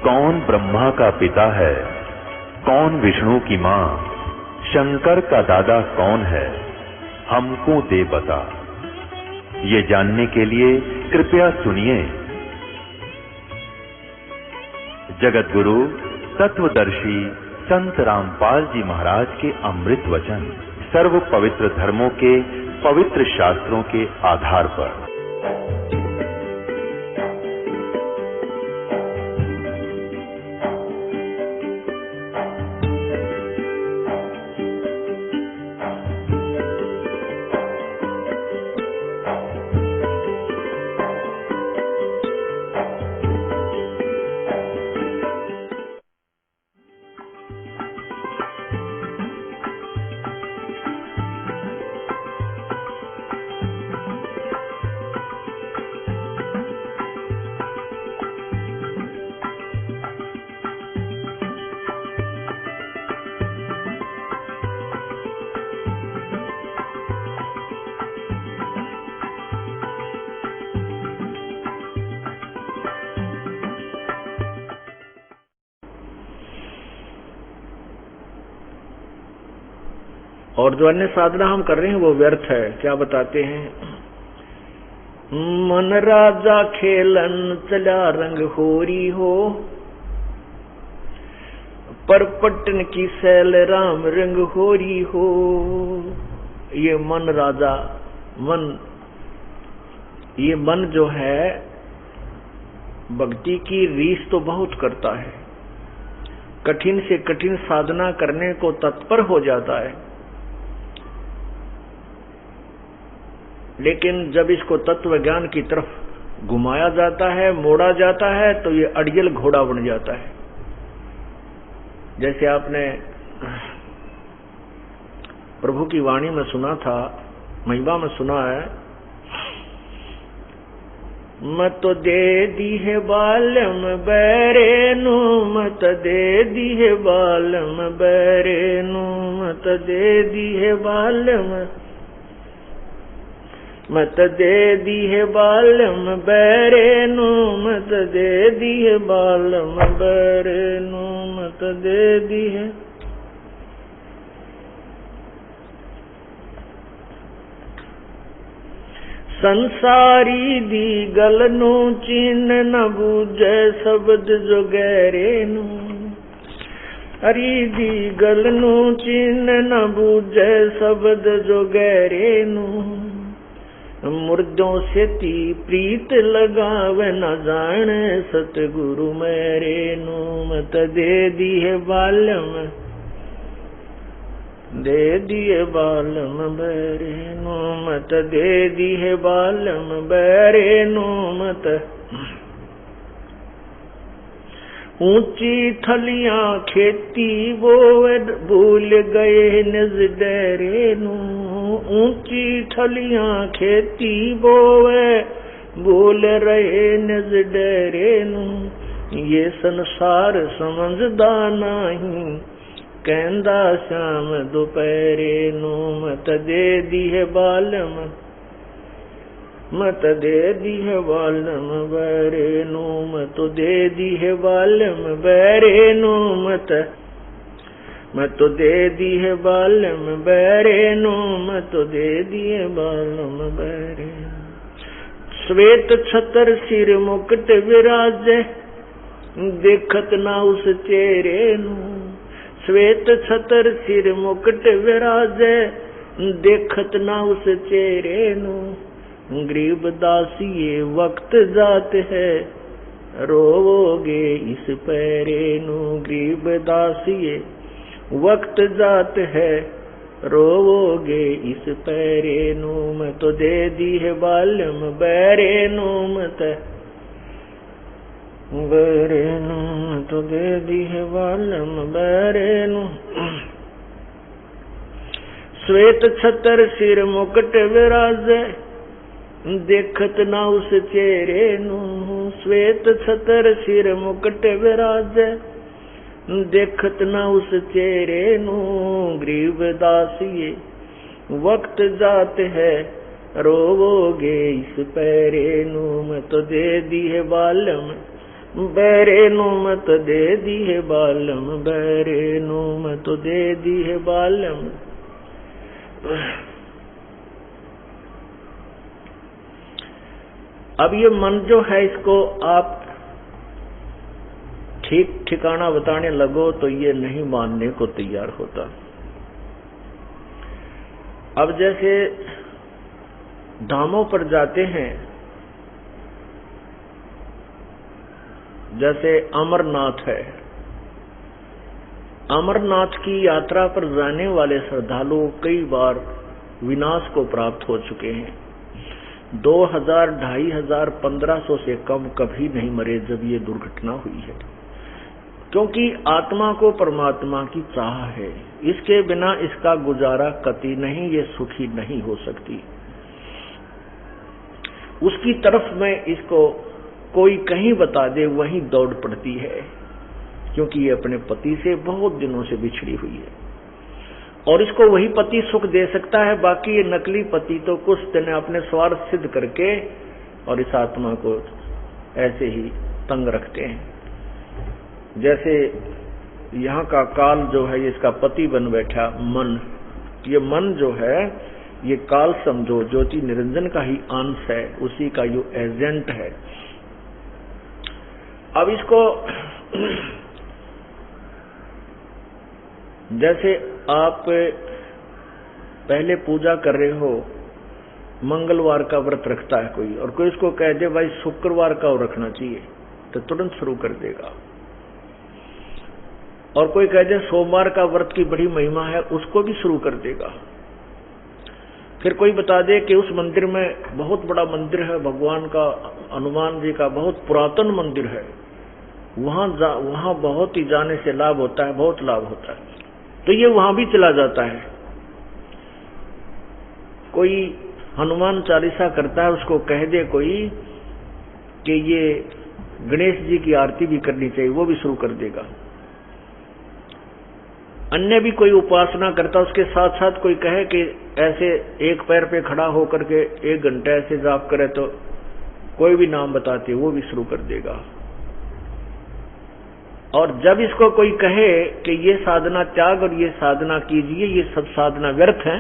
कौन ब्रह्मा का पिता है, कौन विष्णु की मां, शंकर का दादा कौन है, हमको दे बता। ये जानने के लिए कृपया सुनिए जगत गुरु तत्वदर्शी संत रामपाल जी महाराज के अमृत वचन सर्व पवित्र धर्मों के पवित्र शास्त्रों के आधार पर। और जो अन्य साधना हम कर रहे हैं वो व्यर्थ है। क्या बताते हैं? मन राजा खेलन चला रंग होरी हो, पर पट्टन की सैल राम रंग होरी हो। ये मन राजा ये मन जो है भक्ति की रीस तो बहुत करता है, कठिन से कठिन साधना करने को तत्पर हो जाता है, लेकिन जब इसको तत्व ज्ञान की तरफ घुमाया जाता है, मोड़ा जाता है, तो ये अड़ियल घोड़ा बन जाता है। जैसे आपने प्रभु की वाणी में सुना था, महिमा में सुना है, मत दे दी है बालम बैरेनु, मत दे दी है बालम बैरेनु, मत दे दी है बालम, मत दे दी है बालम बैरेनु, मत दे दी है बालम बैरेनु, मत दे दी है। संसारी दी गलनु चीन न बूझे शब्द जो गहरेनु, हरी दी गलनु चीन न बूझे शब्द जो गहरेनु, मुर्दों से ती प्रीत लगावे न जाने सतगुरु मेरे नु, मत दे दी है बालम, दे दिए बालम बैरे नु, मत दे दी है बालम बैरे नु, मत ऊंची थलियां खेती वो भूल गए निज डेरे नु, ऊंची थलियां खेती बोवे भूल रहे निज डेरे नु, ये संसार समझदा नहीं कहंदा श्याम दोपहरे नु, मत दे दी है बालम, मत दे दी है बालम बैरे नु, मत दे दी है बालम बैरे नु, मत दे दी है बालम बैरे नु, मत दे दी है बालम बैरे। श्वेत छतर सिर मुकुट विराजे देखत ना उस चेहरे नु, श्वेत छतर सिर मुकुट विराजे देखत ना उस चेहरे नु, गरीब दासी ये वक्त जात है रोवोगे इस पैरे नु, गरीब दासी ये वक्त जात है रोवोगे इस पैरे नु, मैं तो दे दी है बालम बैरे नु, मत बैरे नु, मैं तो दे दी है बालम बैरे नु। श्वेत छतर सिर मुकुट विराजे देखत ना उस चेहरे नु, श्वेत छतर सिर मुकुट विराजे देखत ना उस चेहरे नु, गरीब दासिये वक्त जात है रोवोगे इस पैरे नु, मैं तो दे दी है बालम बैरे नु मत दे दी है बालम, बैरे नु मत दे दी है बालम। अब ये मन जो है, इसको आप ठीक ठिकाना बताने लगो तो ये नहीं मानने को तैयार होता। अब जैसे धामों पर जाते हैं, जैसे अमरनाथ है, अमरनाथ की यात्रा पर जाने वाले श्रद्धालु कई बार विनाश को प्राप्त हो चुके हैं। 2000, 2500, 1500 से कम कभी नहीं मरे जब ये दुर्घटना हुई है, क्योंकि आत्मा को परमात्मा की चाह है। इसके बिना इसका गुजारा कतई नहीं, ये सुखी नहीं हो सकती। उसकी तरफ में इसको कोई कहीं बता दे वहीं दौड़ पड़ती है, क्योंकि ये अपने पति से बहुत दिनों से बिछड़ी हुई है और इसको वही पति सुख दे सकता है। बाकी ये नकली पति तो कुछ दिन अपने स्वार्थ सिद्ध करके और इस आत्मा को ऐसे ही तंग रखते हैं। जैसे यहाँ का काल जो है, इसका पति बन बैठा मन। ये मन जो है, ये काल समझो ज्योति निरंजन का ही अंश है, उसी का जो एजेंट है। अब इसको जैसे आप पहले पूजा कर रहे हो, मंगलवार का व्रत रखता है कोई, और कोई इसको कह दे भाई शुक्रवार का रखना चाहिए, तो तुरंत शुरू कर देगा। और कोई कह दे सोमवार का व्रत की बड़ी महिमा है, उसको भी शुरू कर देगा। फिर कोई बता दे कि उस मंदिर में बहुत बड़ा मंदिर है, भगवान का, हनुमान जी का बहुत पुरातन मंदिर है, वहां बहुत ही जाने से लाभ होता है, बहुत लाभ होता है, तो ये वहां भी चला जाता है। कोई हनुमान चालीसा करता है, उसको कह दे कोई कि ये गणेश जी की आरती भी करनी चाहिए, वो भी शुरू कर देगा। अन्य भी कोई उपासना करता, उसके साथ साथ कोई कहे कि ऐसे एक पैर पे खड़ा होकर के 1 घंटा ऐसे जाप करे, तो कोई भी नाम बताते वो भी शुरू कर देगा। और जब इसको कोई कहे कि ये साधना त्याग और ये साधना कीजिए, ये सब साधना व्यर्थ है,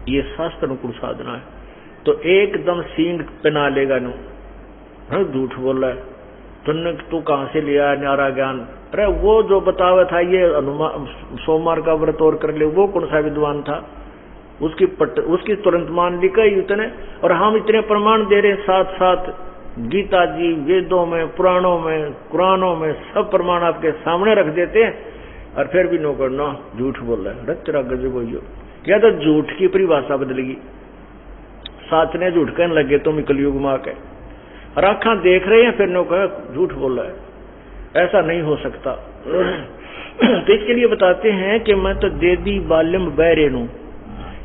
ये शास्त्र अनुकूल साधना है, तो एकदम सींग पहना लेगा। नो झूठ बोल रहा है, तू कहां से लिया न्यारा ज्ञान? अरे वो जो बतावा था ये सोमवार का व्रत और कर ले, वो कौन सा विद्वान था? उसकी तुरंत मान ली कई इतने, और हम इतने प्रमाण दे रहे हैं, साथ साथ गीता जी, वेदों में, पुराणों में, कुरानों में सब प्रमाण आपके सामने रख देते हैं, और फिर भी नो करना झूठ बोल रहा है। अरे तेरा गजब हो क्या, तो झूठ की परिभाषा बदलेगी। साथ ने झूठ कहने लगे तुम कलयुग मां के, और आंखा देख रहे हैं, फिर नो कह झूठ बोल रहा है, ऐसा नहीं हो सकता। तो इसके लिए बताते हैं कि मैं तो दे दी बाल्यम बैरेनु,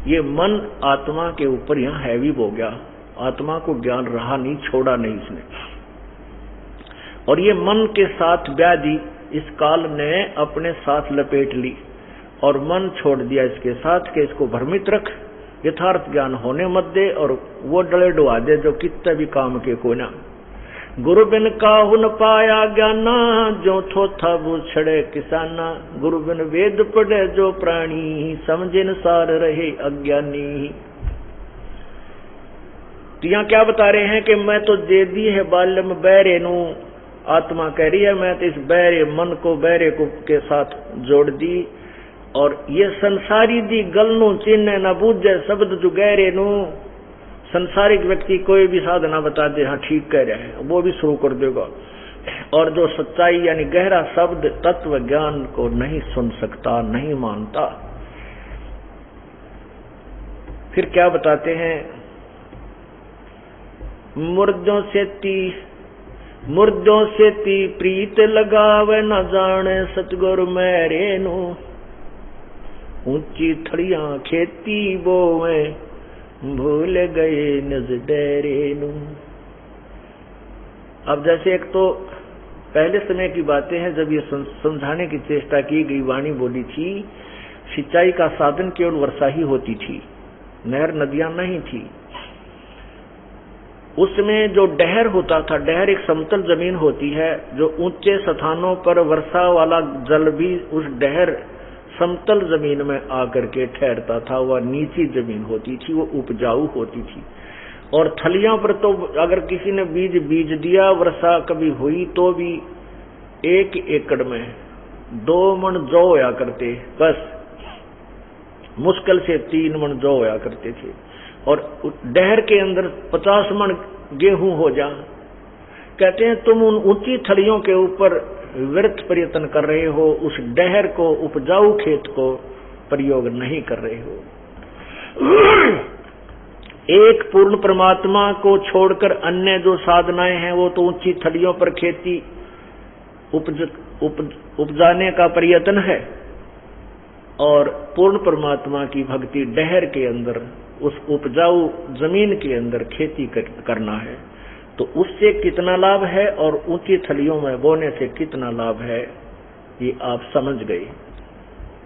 ये मन आत्मा के ऊपर यहाँ हैवी हो गया, आत्मा को ज्ञान रहा नहीं, छोड़ा नहीं इसने। और ये मन के साथ व्याधि इस काल ने अपने साथ लपेट ली, और मन छोड़ दिया इसके साथ कि इसको भ्रमित रख, यथार्थ ज्ञान होने मत दे, और वो डले डुआ दे जो कितने भी काम के को ना। गुरु बिन काहु न पाया ज्ञाना, जो थो था वो छड़े किसाना। गुरु बिन वेद पढ़े जो प्राणी, समझे न सार रहे अज्ञानी। तो यहाँ क्या बता रहे हैं कि मैं तो दे दी है बाल्यम बैरेनु, आत्मा कह रही है मैं तो इस बैरे मन को बैरे को के साथ जोड़ दी, और ये संसारी दी गलनु चिन्ह न बूझे शब्द जो गहरे नु। संसारिक व्यक्ति कोई भी साधना बता दे, हाँ ठीक कह रहे हैं, वो भी शुरू कर देगा, और जो सच्चाई यानी गहरा शब्द तत्व ज्ञान को नहीं सुन सकता, नहीं मानता। फिर क्या बताते हैं, मुर्दों से ती प्रीत लगावे, न जाने सतगुरु मेरे नु। ऊंची थड़ियां खेती बोवे, भूल गए निज डेरे नु। अब जैसे एक तो पहले समय की बातें हैं जब ये समझाने की चेष्टा की गई, वाणी बोली थी, सिंचाई का साधन केवल वर्षा ही होती थी, नहर नदियां नहीं थी। उसमें जो डहर होता था, डहर एक समतल जमीन होती है, जो ऊंचे स्थानों पर वर्षा वाला जल भी उस डहर समतल जमीन में आकर के ठहरता था। वह नीची जमीन होती थी, वो उपजाऊ होती थी। और थलियां पर तो अगर किसी ने बीज दिया, वर्षा कभी हुई तो भी 1 एकड़ में 2 मन जौ होया करते, बस मुश्किल से 3 मन जौ होया करते थे। और डहर के अंदर 50 मन गेहूं हो जा। कहते हैं तुम उन ऊंची थलियों के ऊपर व्यर्थ प्रयत्न कर रहे हो, उस डहर को, उपजाऊ खेत को प्रयोग नहीं कर रहे हो। एक पूर्ण परमात्मा को छोड़कर अन्य जो साधनाएं हैं वो तो ऊंची थलियों पर खेती उपजाने का प्रयत्न है, और पूर्ण परमात्मा की भक्ति डहर के अंदर, उस उपजाऊ जमीन के अंदर खेती करना है। तो उससे कितना लाभ है और ऊंची थलियों में बोने से कितना लाभ है, ये आप समझ गए।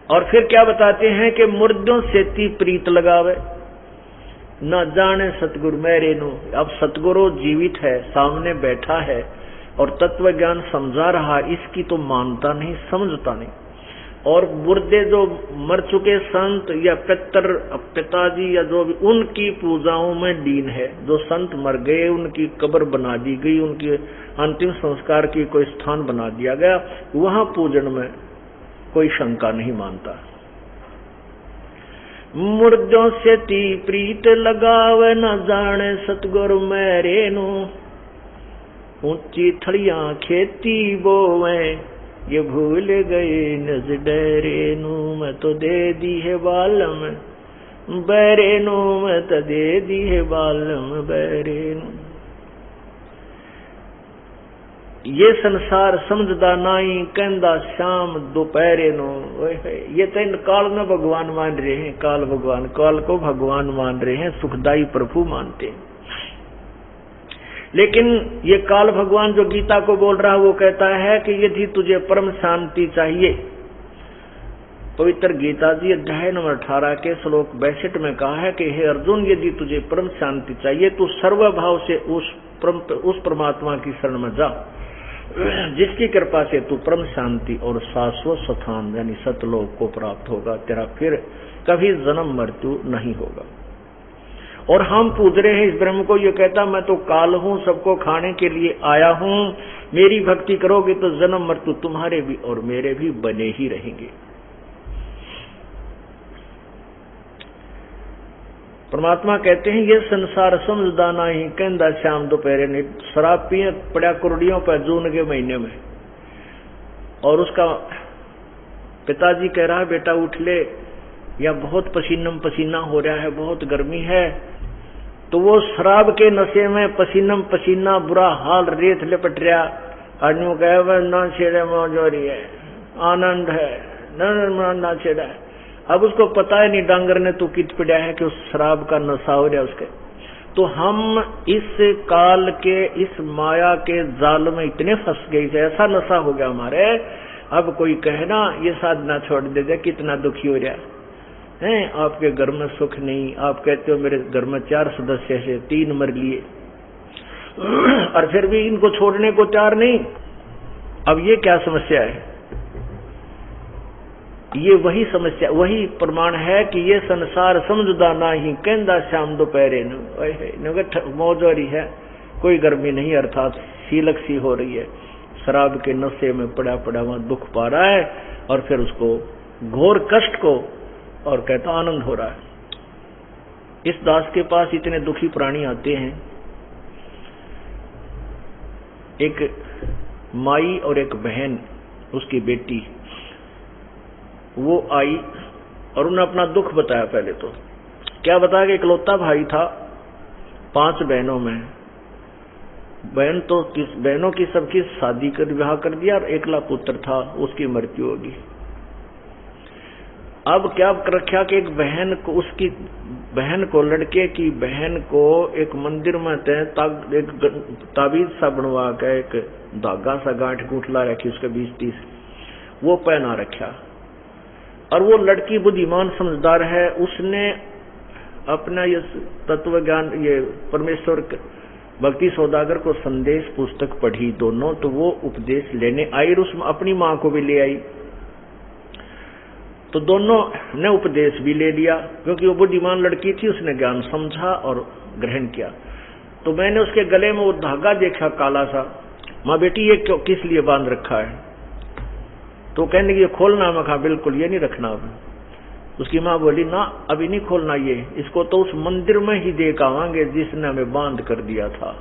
और फिर क्या बताते हैं कि मुर्दों से ती प्रीत लगावे, न जाने सतगुरु मेरे नो। अब सतगुरु जीवित है, सामने बैठा है और तत्व ज्ञान समझा रहा, इसकी तो मानता नहीं, समझता नहीं। और मुर्दे जो मर चुके संत या पिताजी या जो भी, उनकी पूजाओं में लीन है। जो संत मर गए उनकी कब्र बना दी गई, उनके अंतिम संस्कार की कोई स्थान बना दिया गया, वहां पूजन में कोई शंका नहीं मानता। मुर्दों से ती प्रीत लगावे, न जाने सतगुरु मेरे नो। ऊंची थड़ियां खेती बोवे, ये भूल गए नज डरे नू। मैं तो दे दी है बालम बैरे नू, मैं तो दे दी है बालम बैरे नू। ये संसार समझदा नाई, कहंदा शाम दोपहरे नो। ये तो इन काल में भगवान मान रहे हैं, काल भगवान, काल को भगवान मान रहे हैं, सुखदाई प्रभु मानते हैं। लेकिन ये काल भगवान जो गीता को बोल रहा है, वो कहता है कि यदि तुझे परम शांति चाहिए, पवित्र गीता जी अध्याय नंबर 18 के श्लोक 62 में कहा है कि हे अर्जुन, यदि तुझे परम शांति चाहिए तो सर्वभाव से उस परमात्मा की शरण में जा, जिसकी कृपा से तू परम शांति और शाश्वत स्थान यानी सतलोक को प्राप्त होगा। तेरा फिर कभी जन्म मृत्यु नहीं होगा। और हम पूज रहे हैं इस ब्रह्म को, ये कहता मैं तो काल हूं, सबको खाने के लिए आया हूं, मेरी भक्ति करोगे तो जन्म मृत्यु तुम्हारे भी और मेरे भी बने ही रहेंगे। परमात्मा कहते हैं ये संसार समझदा नहीं, कहंदा शाम दोपहरे ने। शराब पिए पड़ा कुर्डियों पर जून के महीने में, और उसका पिताजी कह रहा है बेटा उठ ले, या बहुत पसीनम पसीना हो रहा है, बहुत गर्मी है। तो वो शराब के नशे में पसीनम पसीना, बुरा हाल, रेत लिपट रहा। आदमी कहे ना छेड़े मौज हो रही है, आनंद है, ना छेड़ा है। अब उसको पता है नहीं डांगर ने तो कित पड़ा है कि उस शराब का नशा हो रहा है उसके। तो हम इस काल के, इस माया के जाल में इतने फंस गए, ऐसा नशा हो गया हमारे। अब कोई कहना ये साधना छोड़ दे दे, कितना दुखी हो रहा है। आपके घर में सुख नहीं, आप कहते हो मेरे घर में 4 सदस्य है, 3 मर लिए, और फिर भी इनको छोड़ने को तैयार नहीं। अब ये क्या समस्या है? ये वही समस्या, वही प्रमाण है कि ये संसार समझदा नहीं, कहंदा शाम दोपहरे न मौज हो रही है, कोई गर्मी नहीं, अर्थात शीलक सी हो रही है। शराब के नशे में पड़ा पड़ा वहां दुख पा रहा है, और फिर उसको घोर कष्ट को, और कहता आनंद हो रहा है। इस दास के पास इतने दुखी प्राणी आते हैं। एक माई और एक बहन, उसकी बेटी, वो आई और उन्होंने अपना दुख बताया। पहले तो क्या बताया कि इकलौता भाई था 5 बहनों में, बहनों की सबकी शादी कर विवाह कर दिया, और एकला पुत्र था, उसकी मृत्यु होगी। अब क्या कर रखा कि एक बहन को, उसकी बहन को, लड़के की बहन को एक मंदिर में एक ताबीज सा बनवा के एक धागा सा गांठ गूंठला रखी, उसके 20-30 वो पहना रखा। और वो लड़की बुद्धिमान समझदार है, उसने अपना ये तत्व ज्ञान, ये परमेश्वर भक्ति सौदागर को संदेश पुस्तक पढ़ी दोनों, तो वो उपदेश लेने आई और उसमें अपनी माँ को भी ले आई। तो दोनों ने उपदेश भी ले लिया, क्योंकि वो बुद्धिमान लड़की थी, उसने ज्ञान समझा और ग्रहण किया। तो मैंने उसके गले में वो धागा देखा काला सा, माँ बेटी ये क्यों किस लिए बांध रखा है? तो कहने की ये खोलना। मैं कहा बिल्कुल ये नहीं रखना। अब उसकी माँ बोली ना अभी नहीं खोलना, ये इसको तो उस मंदिर में ही देख आवांगे जिसने हमें बांध कर दिया था,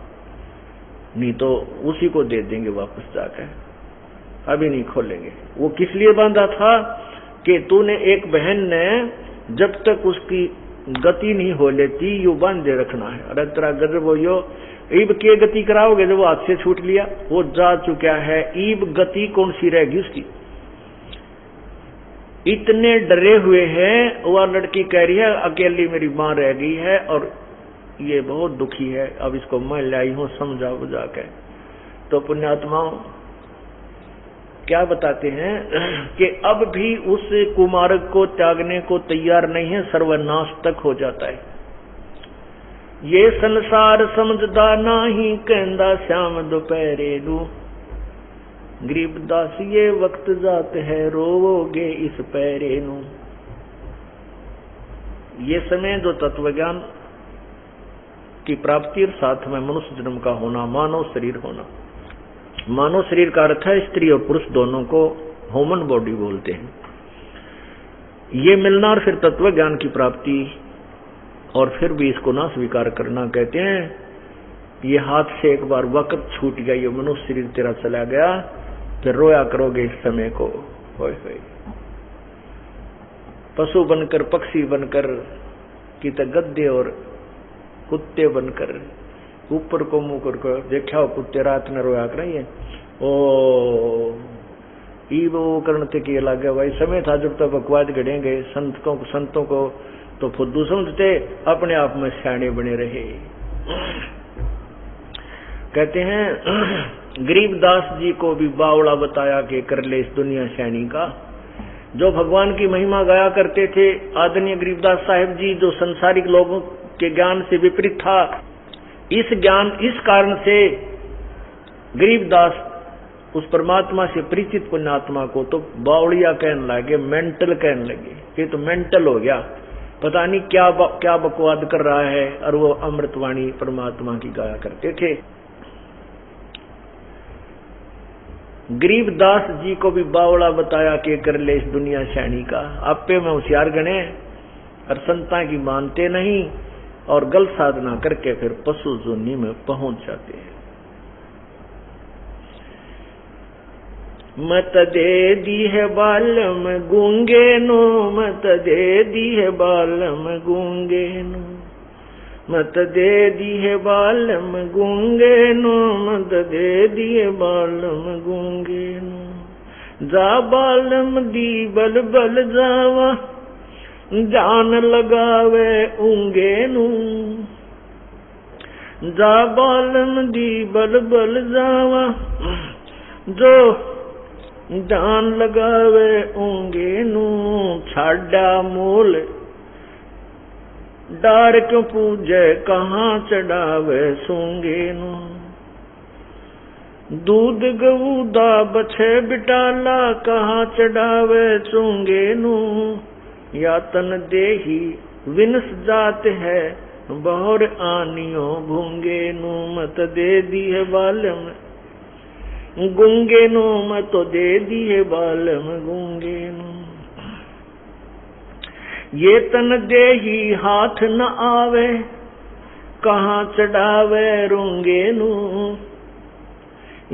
नहीं तो उसी को दे देंगे वापस जाकर, अभी नहीं खोलेंगे। वो किस लिए बांधा था कि तूने एक बहन ने जब तक उसकी गति नहीं हो लेती यू बांधे रखना है। अरे तेरा गजब हो यो, ईब के गति कराओगे जब वो हाथ से छूट लिया, वो जा चुका है, ईब गति कौन सी रहेगी उसकी। इतने डरे हुए हैं। वह लड़की कह रही है अकेली मेरी माँ रह गई है और ये बहुत दुखी है, अब इसको मैं लाई हूं समझा बुझा के। तो पुण्यात्माओं क्या बताते हैं कि अब भी उस कुमारक को त्यागने को तैयार नहीं है, सर्वनाश तक हो जाता है। ये संसार समझदा नाही कहंदा श्याम दोपहरे नू, गरीबदास ये वक्त जात है रोवोगे इस पैरे नू। ये समय जो तत्वज्ञान की प्राप्ति और साथ में मनुष्य जन्म का होना, मानव शरीर होना। मानव शरीर का अर्थ है स्त्री और पुरुष दोनों को ह्यूमन बॉडी बोलते हैं। ये मिलना और फिर तत्व ज्ञान की प्राप्ति और फिर भी इसको ना स्वीकार करना, कहते हैं ये हाथ से एक बार वक्त छूट गया, ये मनुष्य शरीर तेरा चला गया, फिर रोया करोगे इस समय को। होय होय पशु बनकर पक्षी बनकर कि गद्दे और कुत्ते बनकर ऊपर को मुंह करके देखा कुत्ते रात में रोया करेंगे ओ ई वो करने के लगे। भाई समय था जब तक बकवाद गढ़ेंगे संतों को तो फुद्दू समझते, अपने आप में सियाणे बने रहे। कहते हैं गरीबदास जी को भी बावड़ा बताया कि कर ले इस दुनिया सियाणी का। जो भगवान की महिमा गाया करते थे आदरणीय गरीबदास साहिब जी, जो संसारिक लोगों के ज्ञान से विपरीत था, इस कारण से गरीबदास उस परमात्मा से परिचित पुण्यात्मा को तो बावड़िया कहने लगे, मेंटल कहने लगे। ये तो मेंटल हो गया, पता नहीं क्या बकवाद कर रहा है। और वो अमृतवाणी परमात्मा की गाया करते थे। गरीबदास जी को भी बावड़ा बताया कि कर ले इस दुनिया शैनी का। आपे में होशियार गणे और संता की मानते नहीं और गलत साधना करके फिर पशु जोनी में पहुंच जाते हैं। मत दे दी है बालम गूंगे नो, मत दे दी है बालम गूंगे नो, मत दे दी है बालम गूंगे नो, मत दे दी है बालम गूंगे नो। जा बालम दी बल बल जावा, जान लगावे ऊंगे नू। जा बालम दी बल बल जावा, जो जान लगावे ऊंगे नू। छाड़ा मूल डार क्यों पूजे, कहाँ चढ़ावे सूंगे नू। दूध गऊदा बछे बिटाला, कहाँ चढ़ावे चूंगे नू। या तन देही विनस जात है, बहुर आनियो भूंगे नू। मत दे दी है बालम गूंगे नो, मत दे दी है बालम गूंगे नो। ये तन देही हाथ न आवे, कहाँ चढ़ावे रूंगे नू।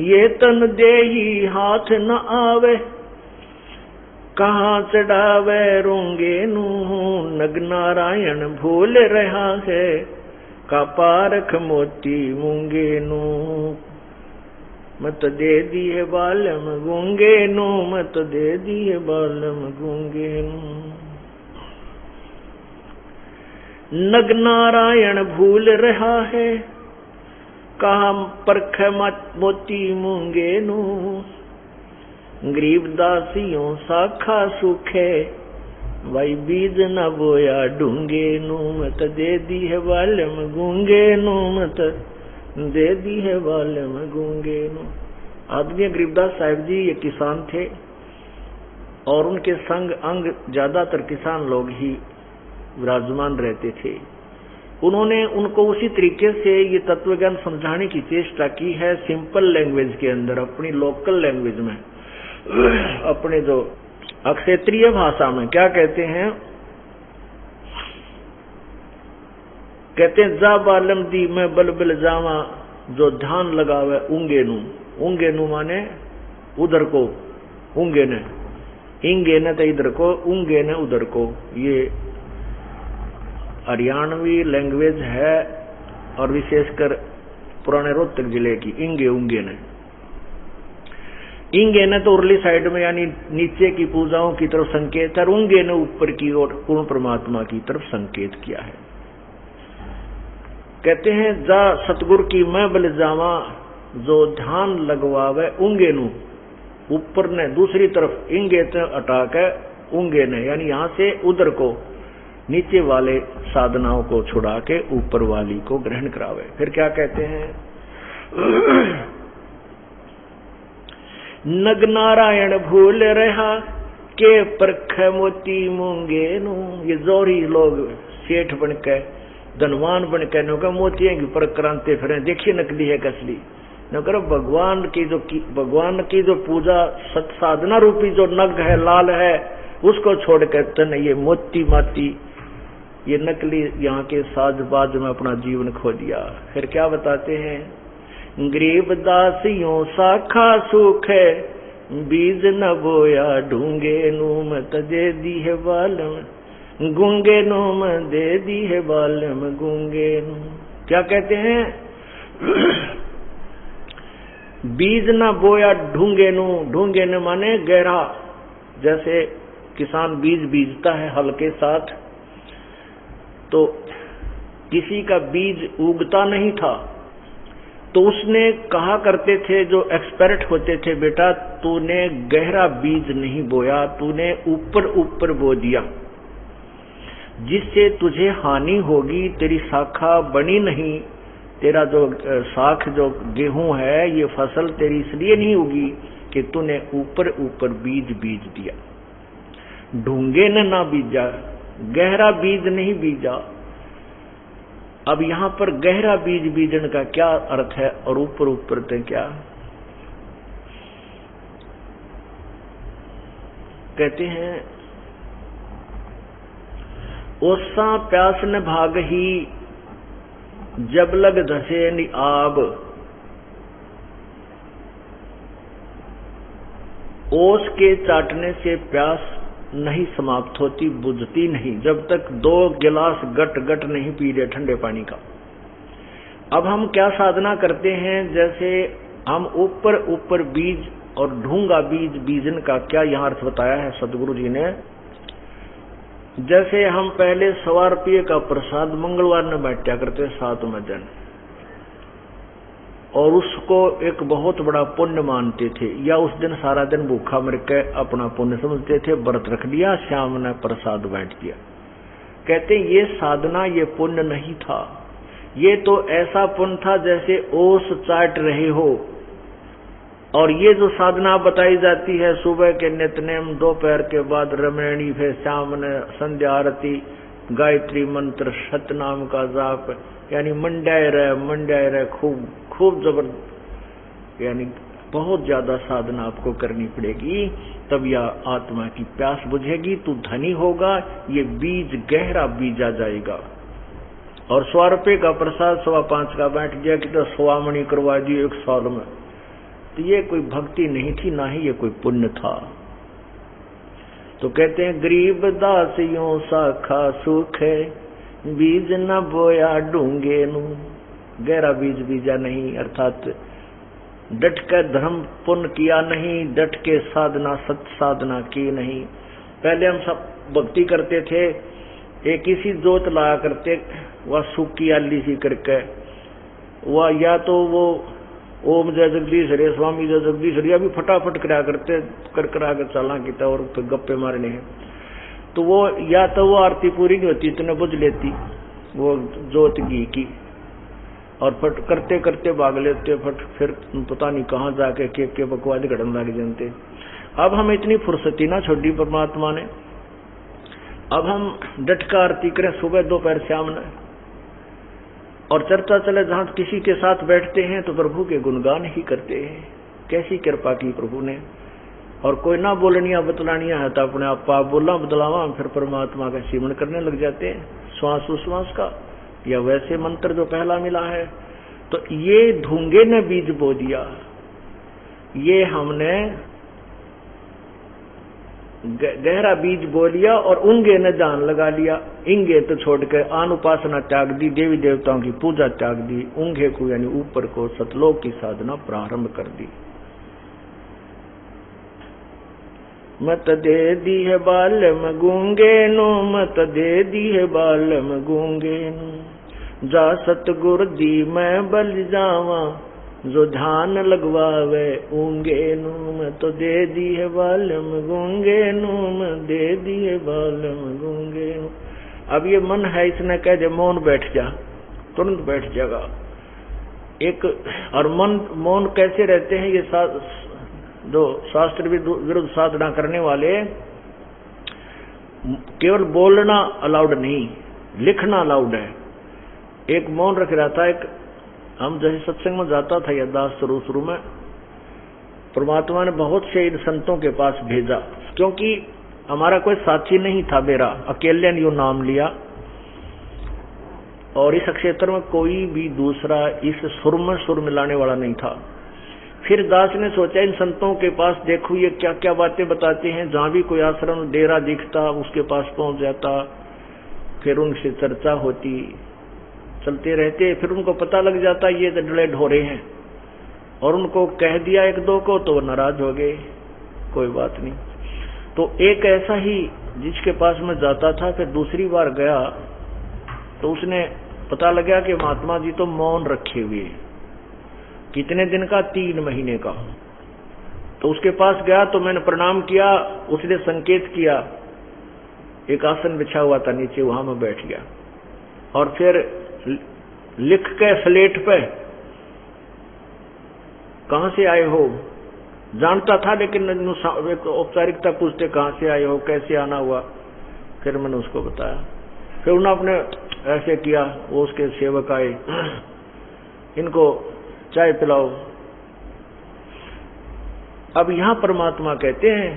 ये तन देही हाथ न आवे, कहाँ चढ़ावे रूंगे नू। नग नारायण भूल रहा है, का पारख मोती मूंगे नू। मत दे दी है बालम गूंगे नू, मत दे दी है बालम गूंगे नू। नग नारायण भूल रहा है, कहाँ परख मोती मूंगे नू। गरीबदासियों साखा सूखे, भाई बीज न बोया ढूंगे नू। मत दे दी है बालम गूंगे नू, मत दे दी है बालम गूंगे नु। आदरणीय गरीबदास साहिब जी ये किसान थे और उनके संग अंग ज्यादातर किसान लोग ही विराजमान रहते थे। उन्होंने उनको उसी तरीके से ये तत्वज्ञान समझाने की चेष्टा की है, सिंपल लैंग्वेज के अंदर, अपनी लोकल लैंग्वेज में, अपने जो क्षेत्रीय भाषा में। क्या कहते हैं? कहते हैं जा बालम दी मैं बलबल जावा जो ध्यान लगावे ऊंगे नू। ऊंगे नू माने उधर को, ऊंगे ने, इंगे ने तो इधर को, ऊंगे ने उधर को। ये हरियाणवी लैंग्वेज है और विशेषकर पुराने रोहतक जिले की। इंगे ऊंगे ने, इंगे ने तो उर्ली साइड में यानी नीचे की पूजाओं की तरफ संकेत है, ऊंगे ने ऊपर की ओर पूर्ण परमात्मा की तरफ संकेत किया है। कहते हैं जा सतगुरु की मैं बल जावा जो ध्यान लगवावे ऊंगे नू। ऊपर ने दूसरी तरफ इंगे ते हटा के ऊंगे ने यानी यहां से उधर को, नीचे वाले साधनाओं को छुड़ा के ऊपर वाली को ग्रहण करावे। फिर क्या कहते हैं? नग नारायण भूल रहा के परख मोती मूंगे नू। ये जोरी लोग सेठ बनके, धनवान बनके नौका मोतियों की परख कराते फिर, देखिए नकली है कसली। नगर भगवान की जो पूजा सत साधना रूपी जो नग है, लाल है, उसको छोड़ कर तन ये मोती माती, ये नकली यहाँ के साजबाज में अपना जीवन खो दिया। फिर क्या बताते हैं? गरीब दासियों साखा सुख है बीज न बोया ढूंगे नूम तजे दी है बालम गूंगे नूम दे दी है बालम गूंगे नूम। क्या कहते हैं? बीज न बोया ढूंगे नू। ढूंगे न माने गहरा, जैसे किसान बीज बीजता है हल के साथ, तो किसी का बीज उगता नहीं था तो उसने कहा करते थे जो एक्सपर्ट होते थे, बेटा तूने गहरा बीज नहीं बोया, तूने ऊपर ऊपर बो दिया, जिससे तुझे हानि होगी, तेरी शाखा बनी नहीं, तेरा जो साख जो गेहूं है ये फसल तेरी इसलिए नहीं होगी कि तूने ऊपर ऊपर बीज बीज दिया। ढूंगे ने ना बीजा, गहरा बीज नहीं बीजा। अब यहां पर गहरा बीज बीजन का क्या अर्थ है और ऊपर ऊपर तो क्या? कहते हैं ओसा प्यास न भाग ही जब लग धसे नि आब। ओस के चाटने से प्यास नहीं समाप्त होती, बुझती नहीं, जब तक 2 गिलास गट गट नहीं पी ले ठंडे पानी का। अब हम क्या साधना करते हैं? जैसे हम ऊपर ऊपर बीज और ढूंगा बीज बीजन का क्या यहाँ अर्थ बताया है सदगुरु जी ने। जैसे हम पहले 1.25 रुपये का प्रसाद मंगलवार में बांटा करते 7वें दिन, और उसको एक बहुत बड़ा पुण्य मानते थे, या उस दिन सारा दिन भूखा मर के अपना पुण्य समझते थे, व्रत रख लिया, शाम ने प्रसाद बांट दिया। कहते ये साधना, ये पुण्य नहीं था, ये तो ऐसा पुण्य था जैसे ओस चाट रहे हो। और ये जो साधना बताई जाती है, सुबह के नित्यनेम, दोपहर के बाद रमणी, फिर शाम ने संध्या आरती, गायत्री मंत्र, सतनाम का जाप, यानी मंडाए रहे खूब खूब जबरदस्त, यानी बहुत ज्यादा साधना आपको करनी पड़ेगी, तब यह आत्मा की प्यास बुझेगी, तू धनी होगा, ये बीज गहरा बीजा जाएगा। और 100 रुपये का प्रसाद 5.25 का बैठ गया कि तो 100 मणि करवा दिए 1 साल में, तो ये कोई भक्ति नहीं थी, ना ही ये कोई पुण्य था। तो कहते हैं गरीब दासियों साखा सुख है बीज न बोया ढूंगे नू। गहरा बीज बीजा नहीं, अर्थात डट के धर्म पुण्य किया नहीं, डट के साधना सत साधना की नहीं। पहले हम सब भक्ति करते थे, एक ही सी जोत लाया करते, वह सूखी आली सी करके, वह या तो वो ओम जय जगदीश हरे, स्वामी जय जगदीश हरे, अभी फटाफट करा करते, करा कर चला किता और फिर गप्पे मारने हैं। तो वो या तो वो आरती पूरी नहीं होती, इतने बुझ लेती वो जोत घी की, और फट करते करते भाग लेते, फट फिर पता नहीं कहाँ जाके के बकवाद घटन लग जानते। अब हम इतनी फुर्सती ना छोड़ी परमात्मा ने, अब हम डटका आरती करें सुबह दोपहर शाम ने, और चर्चा चले जहां किसी के साथ बैठते हैं तो प्रभु के गुणगान ही करते हैं। कैसी कृपा की प्रभु ने। और कोई ना बोलनिया बतलानिया है तो अपने आप पाप बोलना बदलावा, फिर परमात्मा का सिमरण करने लग जाते हैं श्वास उश्वास का, या वैसे मंत्र जो पहला मिला है। तो ये धूंगे ने बीज बो दिया, ये हमने गहरा बीज बो लिया और ऊंगे ने जान लगा लिया। इंगे तो छोड़कर आन उपासना त्याग दी, देवी देवताओं की पूजा त्याग दी, ऊंगे को यानी ऊपर को सतलोक की साधना प्रारंभ कर दी। मत दे दी है बालम गूंगे नो, मत दे दी है बालम गूंगे नो, जा सतगुर दी मैं बल जावा, जो ध्यान लगवावे ऊंगे नो, मैं तो दे दी है बालम गूंगे नो, मैं दे दी है बालम गूंगे नो। अब ये मन है, इसने कह दे मौन बैठ जा, तुरंत बैठ जाएगा। एक और मन मौन कैसे रहते हैं, ये जो शास्त्र विरुद्ध साधना करने वाले, केवल बोलना अलाउड नहीं, लिखना अलाउड है। एक मौन रख रहा था, एक हम जैसे सत्संग में जाता था या दास शुरू में, परमात्मा ने बहुत से इन संतों के पास भेजा, क्योंकि हमारा कोई साथी नहीं था, मेरा अकेले ने यो नाम लिया, और इस क्षेत्र में कोई भी दूसरा इस सुर में सुर मिलाने वाला नहीं था। फिर दास ने सोचा इन संतों के पास देखो ये क्या क्या बातें बताते हैं, जहां भी कोई आश्रम डेरा दिखता उसके पास पहुंच जाता, फिर उनसे चर्चा होती, चलते रहते, फिर उनको पता लग जाता ये डले ढोरे हैं, और उनको कह दिया एक दो को तो नाराज हो गए, कोई बात नहीं। तो एक ऐसा ही जिसके पास मैं जाता था, फिर दूसरी बार गया तो उसने पता लगा कि महात्मा जी तो मौन रखे हुए, कितने दिन का, 3 महीने का। तो उसके पास गया तो मैंने प्रणाम किया, उसने संकेत किया, एक आसन बिछा हुआ था नीचे, वहां मैं बैठ गया, और फिर लिख के स्लेट पे कहां से आए हो, जानता था लेकिन एक औपचारिकता पूछते कहां से आए हो, कैसे आना हुआ, फिर मैंने उसको बताया। फिर उन्होंने अपने ऐसे किया, वो उसके सेवक आए, इनको चाय पिलाओ। अब यहां परमात्मा कहते हैं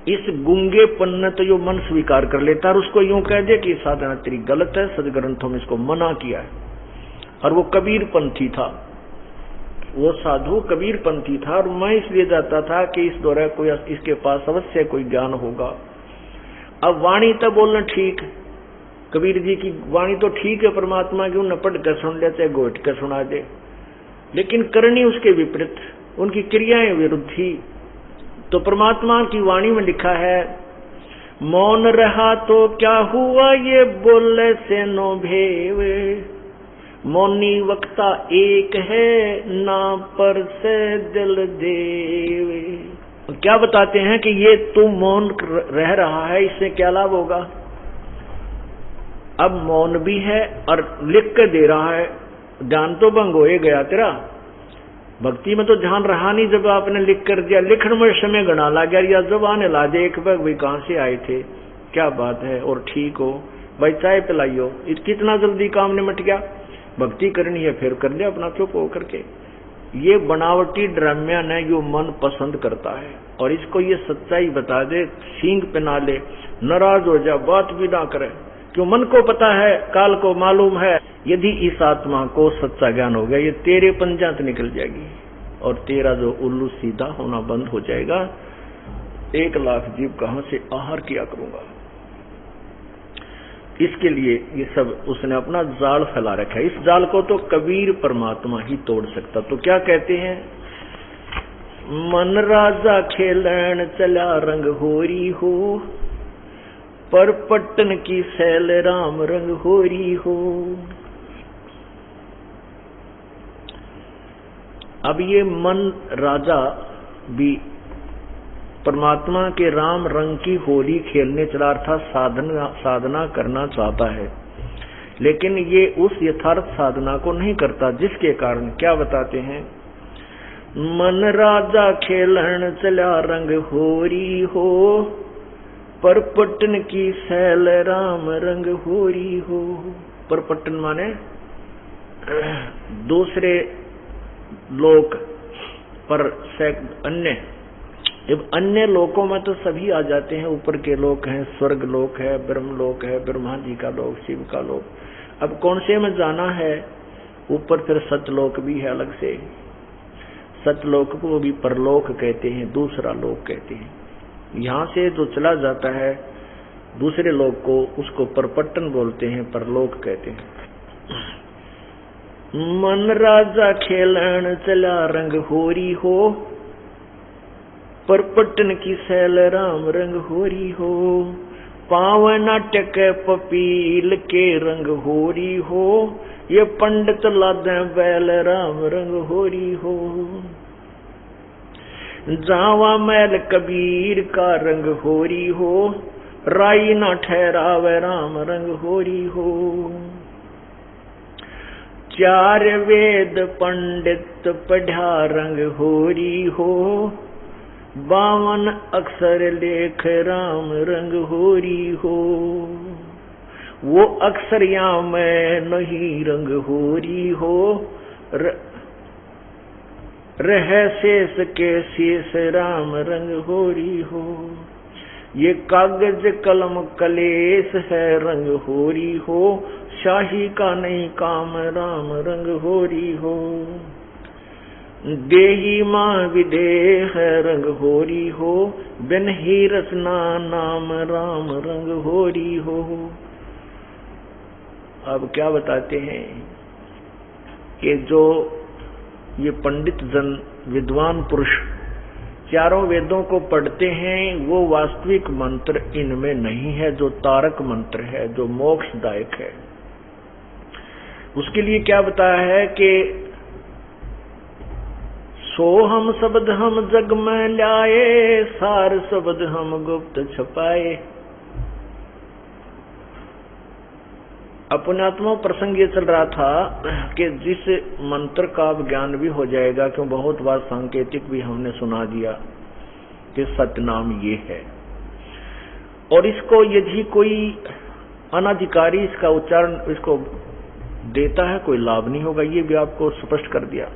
इस गूंगेपन ने तो यो मन स्वीकार कर लेता और उसको यूं कह दे कि साधना तेरी गलत है, सदग्रंथों में इसको मना किया है। और वो कबीर पंथी था, वो साधु कबीर पंथी था, और मैं इसलिए जाता था कि इस दौरान कोई इसके पास अवश्य कोई ज्ञान होगा। अब वाणी तो बोलना ठीक, कबीर जी की वाणी तो ठीक है, परमात्मा की उन्हें पढ़ कर सुन ले चाहे घोट कर सुना दे, लेकिन करनी उसके विपरीत, उनकी क्रियाएं विरुद्ध थी। तो परमात्मा की वाणी में लिखा है, मौन रहा तो क्या हुआ ये बोले से नो भेवे, मौनी वक्ता एक है ना पर से दिल देवे। क्या बताते हैं कि ये तू मौन रह रहा है, इससे क्या लाभ होगा। अब मौन भी है और लिख कर दे रहा है, ध्यान तो भंग हो गया तेरा। भक्ति में तो ध्यान रहा नहीं, जब आपने लिख कर दिया, लिखण में समय गणा ला गया, या जब आने ला दे एक बार भाई कहां से आए थे, क्या बात है, और ठीक हो भाई चाय पिलाइयो, कितना जल्दी काम निमट गया। भक्ति करनी है फिर कर लिया अपना चुप होकर के। ये बनावटी ड्रामिया ने यो मन पसंद करता है, और इसको ये सच्चाई बता दे, सींग पहना ले, नाराज हो जा, बात भी ना करे, क्यों मन को पता है, काल को मालूम है, यदि इस आत्मा को सच्चा ज्ञान हो गया ये तेरे पंजात निकल जाएगी और तेरा जो उल्लू सीधा होना बंद हो जाएगा। 1 लाख जीव कहां से आहार किया करूंगा। इसके लिए ये सब उसने अपना जाल फैला रखा है, इस जाल को तो कबीर परमात्मा ही तोड़ सकता। तो क्या कहते हैं, मन राजा खेलन चला रंग होरी हो, पर पट्टन की सैल राम रंग होरी हो। अब ये मन राजा भी परमात्मा के राम रंग की होली खेलने चला, अर्थात साधना करना चाहता है। लेकिन ये उस यथार्थ साधना को नहीं करता, जिसके कारण क्या बताते हैं, मन राजा खेलन चला रंग होरी हो, परपटन की सैल राम रंग होरी हो। परपटन माने दूसरे लोक पर अन्य, जब अन्य लोकों में तो सभी आ जाते हैं, ऊपर के लोक हैं, स्वर्ग लोक है, ब्रह्म लोक है, ब्रह्मा जी का लोक, शिव का लोक। अब कौन से में जाना है, ऊपर फिर सतलोक भी है अलग से, सतलोक को भी परलोक कहते हैं, दूसरा लोक कहते हैं। यहाँ से जो चला जाता है दूसरे लोक को, उसको परपट्टन बोलते हैं, परलोक कहते हैं। मन राजा खेलन चला रंग होरी हो, परपट्टन की सैल राम रंग होरी हो, पावन नाटक पपील के रंग होरी हो, ये पंडित लादे बैल राम रंग होरी हो, जावा मैल कबीर का रंग होरी हो, राई ना ठहरावे राम रंग होरी हो, चार वेद पंडित पढ़ा रंग होरी हो, 52 अक्षर लेख राम रंग होरी हो, वो अक्षर यहाँ में नहीं रंग होरी हो, रह शेष के शेष राम रंग होरी हो, ये कागज कलम कलेश है रंग होरी हो, शाही का नहीं काम राम रंग होरी हो, देही माँ विदेह रंग होरी हो, बिन ही रसना नाम राम रंग होरी हो। अब क्या बताते हैं कि जो ये पंडित जन, विद्वान पुरुष चारों वेदों को पढ़ते हैं, वो वास्तविक मंत्र इनमें नहीं है, जो तारक मंत्र है, जो मोक्षदायक है। उसके लिए क्या बताया है कि सो हम शब्द हम जग में लाए, सार शब्द हम गुप्त छपाए। अपनात्मा प्रसंग ये चल रहा था कि जिस मंत्र का अब ज्ञान भी हो जाएगा, क्यों बहुत बार सांकेतिक भी हमने सुना दिया कि सतनाम ये है, और इसको यदि कोई अनाधिकारी इसका उच्चारण इसको देता है, कोई लाभ नहीं होगा, ये भी आपको स्पष्ट कर दिया।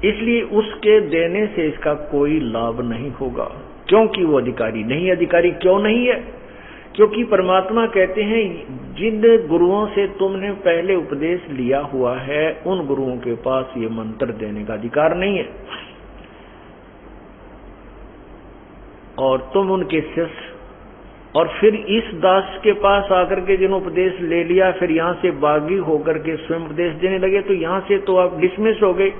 इसलिए उसके देने से इसका कोई लाभ नहीं होगा, क्योंकि वो अधिकारी नहीं। अधिकारी क्यों नहीं है? क्योंकि परमात्मा कहते हैं जिन गुरुओं से तुमने पहले उपदेश लिया हुआ है, उन गुरुओं के पास ये मंत्र देने का अधिकार नहीं है, और तुम उनके शिष्य। और फिर इस दास के पास आकर के जिन उपदेश ले लिया, फिर यहाँ से बागी होकर के स्वयं उपदेश देने लगे, तो यहाँ से तो आप डिसमिस हो गए,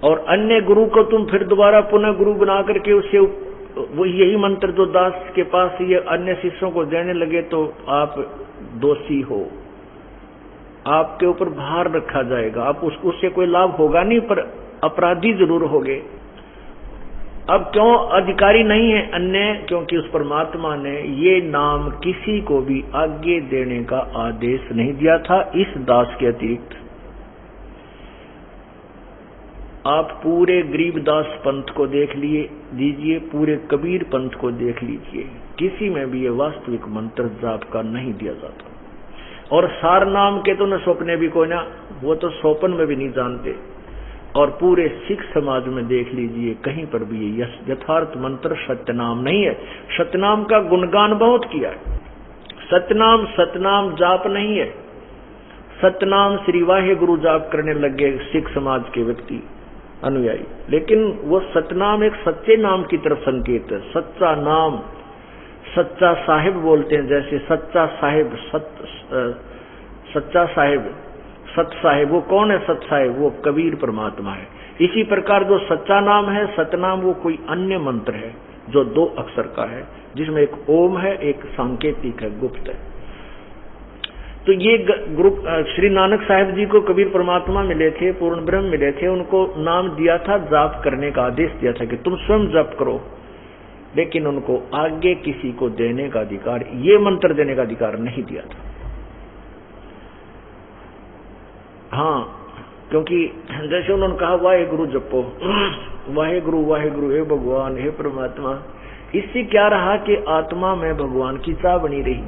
और अन्य गुरु को तुम फिर दोबारा पुनः गुरु बना करके उससे वो यही मंत्र जो दास के पास ये अन्य शिष्यों को देने लगे, तो आप दोषी हो, आपके ऊपर भार रखा जाएगा, आप उससे कोई लाभ होगा नहीं, पर अपराधी जरूर होगे। अब क्यों अधिकारी नहीं है अन्य? क्योंकि उस परमात्मा ने ये नाम किसी को भी आगे देने का आदेश नहीं दिया था इस दास के अतिरिक्त। आप पूरे गरीबदास पंथ को देख लीजिए, पूरे कबीर पंथ को देख लीजिए, किसी में भी ये वास्तविक मंत्र जाप का नहीं दिया जाता। और सार नाम के तो न स्वप्ने भी कोई ना, वो तो स्वप्न में भी नहीं जानते। और पूरे सिख समाज में देख लीजिए, कहीं पर भी ये यथार्थ मंत्र सत्यनाम नहीं है। सतनाम का गुणगान बहुत किया है, सतनाम जाप नहीं है। सतनाम श्री वाहे गुरु जाप करने लग गए सिख समाज के व्यक्ति अनुयायी, लेकिन वो सतनाम एक सच्चे नाम की तरफ संकेत है। सच्चा नाम, सच्चा साहिब बोलते हैं, जैसे सच्चा साहिब, सच्चा साहिब, सत साहिब, वो कौन है सत साहिब? वो कबीर परमात्मा है। इसी प्रकार जो सच्चा नाम है सतनाम, वो कोई अन्य मंत्र है जो 2 अक्षर का है, जिसमें एक ओम है, एक सांकेतिक है, गुप्त है। तो ये ग्रुप श्री नानक साहिब जी को कबीर परमात्मा मिले थे, पूर्ण ब्रह्म मिले थे, उनको नाम दिया था, जाप करने का आदेश दिया था कि तुम स्वयं जाप करो। लेकिन उनको आगे किसी को देने का अधिकार, ये मंत्र देने का अधिकार नहीं दिया था। हाँ, क्योंकि जैसे उन्होंने कहा वाहे गुरु जपो, वाहे गुरु हे भगवान हे परमात्मा, इससे क्या रहा कि आत्मा में भगवान की चाह बनी रही,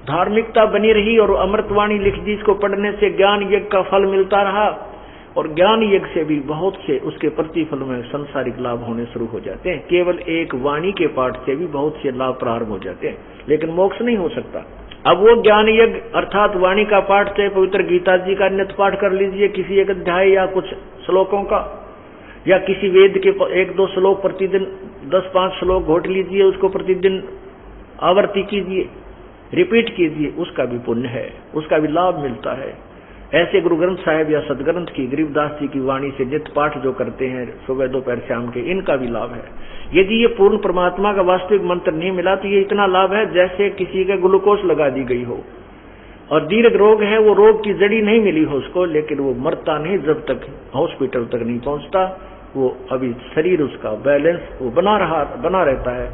धार्मिकता बनी रही और अमृतवाणी लिख दी। इसको पढ़ने से ज्ञान यज्ञ का फल मिलता रहा और ज्ञान यज्ञ से भी बहुत से उसके प्रतिफल में संसारिक लाभ होने शुरू हो जाते हैं। केवल एक वाणी के पाठ से भी बहुत से लाभ प्रारंभ हो जाते हैं, लेकिन मोक्ष नहीं हो सकता। अब वो ज्ञान यज्ञ अर्थात वाणी का पाठ से पवित्र गीता जी का नित्य पाठ कर लीजिए, किसी एक अध्याय या कुछ श्लोकों का, या किसी वेद के 1-2 श्लोक प्रतिदिन 10-5 श्लोक घोट लीजिए, उसको प्रतिदिन आवर्ती कीजिए, रिपीट कीजिए, उसका भी पुण्य है, उसका भी लाभ मिलता है। ऐसे गुरु ग्रंथ साहिब या सदग्रंथ की, गरीबदास जी की वाणी से नित्य पाठ जो करते हैं सुबह दोपहर शाम के, इनका भी लाभ है। यदि ये पूर्ण परमात्मा का वास्तविक मंत्र नहीं मिला तो ये इतना लाभ है जैसे किसी के ग्लूकोज लगा दी गई हो और दीर्घ रोग है, वो रोग की जड़ी नहीं मिली हो उसको, लेकिन वो मरता नहीं जब तक हॉस्पिटल तक नहीं पहुंचता। वो अभी शरीर उसका बैलेंस वो बना रहता है,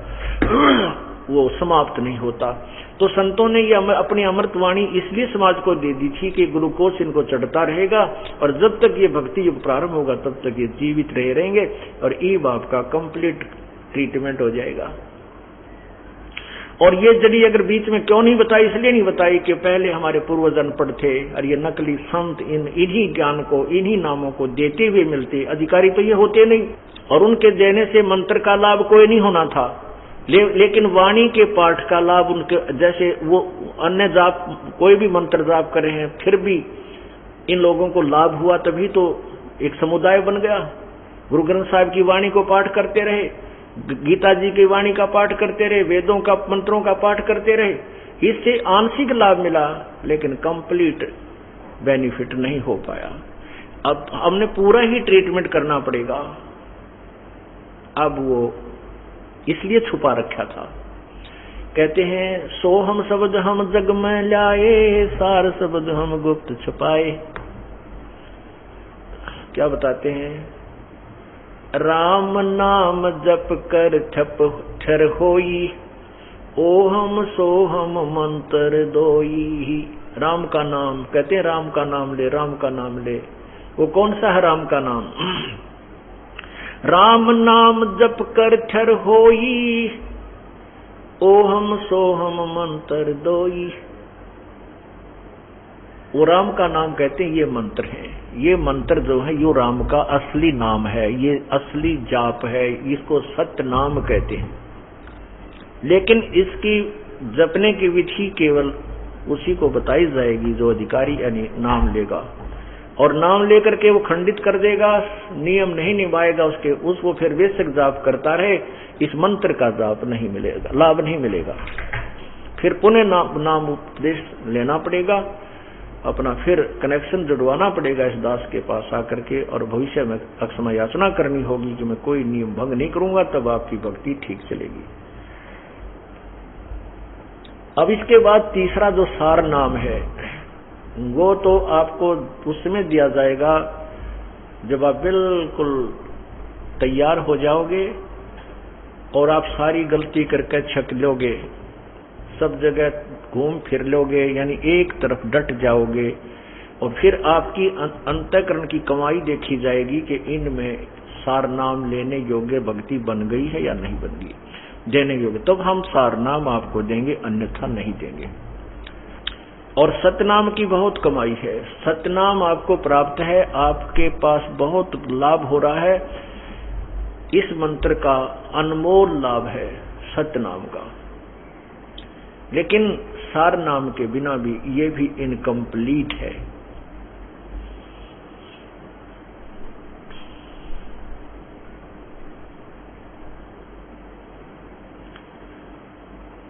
वो समाप्त नहीं होता। तो संतों ने ये अपनी अमृतवाणी इसलिए समाज को दे दी थी कि ग्लूकोज इनको चढ़ता रहेगा और जब तक ये भक्ति युग प्रारंभ होगा तब तक ये जीवित रहेंगे और ई बाप का कंप्लीट ट्रीटमेंट हो जाएगा। और ये जड़ी अगर बीच में क्यों नहीं बताई, इसलिए नहीं बताई कि पहले हमारे पूर्वज अनपढ़ थे और ये नकली संत इन्हीं ज्ञान को, इन्हीं नामों को देते हुए मिलते, अधिकारी तो ये होते नहीं, और उनके देने से मंत्र का लाभ कोई नहीं होना था। लेकिन वाणी के पाठ का लाभ उनके, जैसे वो अन्य जाप कोई भी मंत्र जाप करे हैं फिर भी इन लोगों को लाभ हुआ, तभी तो एक समुदाय बन गया। गुरु ग्रंथ साहिब की वाणी को पाठ करते रहे, गीता जी की वाणी का पाठ करते रहे, वेदों का मंत्रों का पाठ करते रहे, इससे आंशिक लाभ मिला लेकिन कंप्लीट बेनिफिट नहीं हो पाया। अब हमने पूरा ही ट्रीटमेंट करना पड़ेगा। अब वो इसलिए छुपा रखा था। कहते हैं सो हम शब्द हम जग में लाए, सार शब्द हम गुप्त छुपाए। क्या बताते हैं, राम नाम जप कर ठर होई, ओहम सोहम मंत्र दोई। राम का नाम, कहते हैं राम का नाम ले, राम का नाम ले। वो कौन सा है राम का नाम? राम नाम जप कर ठर होई, ओहम सोहम मंत्र दोई। वो राम का नाम कहते हैं, ये मंत्र है। ये मंत्र जो है यो राम का असली नाम है, ये असली जाप है, इसको सत्य नाम कहते हैं। लेकिन इसकी जपने की विधि केवल उसी को बताई जाएगी जो अधिकारी यानी नाम लेगा, और नाम लेकर के वो खंडित कर देगा, नियम नहीं निभाएगा उसको फिर वेशक जाप करता रहे, इस मंत्र का जाप नहीं मिलेगा, लाभ नहीं मिलेगा। फिर पुनः नाम उपदेश लेना पड़ेगा, अपना फिर कनेक्शन जुड़वाना पड़ेगा इस दास के पास आकर के, और भविष्य में अक्षमा याचना करनी होगी कि मैं कोई नियम भंग नहीं करूंगा, तब आपकी भक्ति ठीक चलेगी। अब इसके बाद तीसरा जो सार नाम है वो तो आपको उसमें दिया जाएगा जब आप बिल्कुल तैयार हो जाओगे और आप सारी गलती करके छक लोगे, सब जगह घूम फिर लोगे, यानी एक तरफ डट जाओगे, और फिर आपकी अंतःकरण की कमाई देखी जाएगी कि इनमें सार नाम लेने योग्य भक्ति बन गई है या नहीं बन गई, देने योग्य, तब हम सार नाम आपको देंगे, अन्यथा नहीं देंगे। और सतनाम की बहुत कमाई है, सतनाम आपको प्राप्त है, आपके पास बहुत लाभ हो रहा है, इस मंत्र का अनमोल लाभ है सतनाम का। लेकिन सार नाम के बिना भी ये भी इनकम्प्लीट है।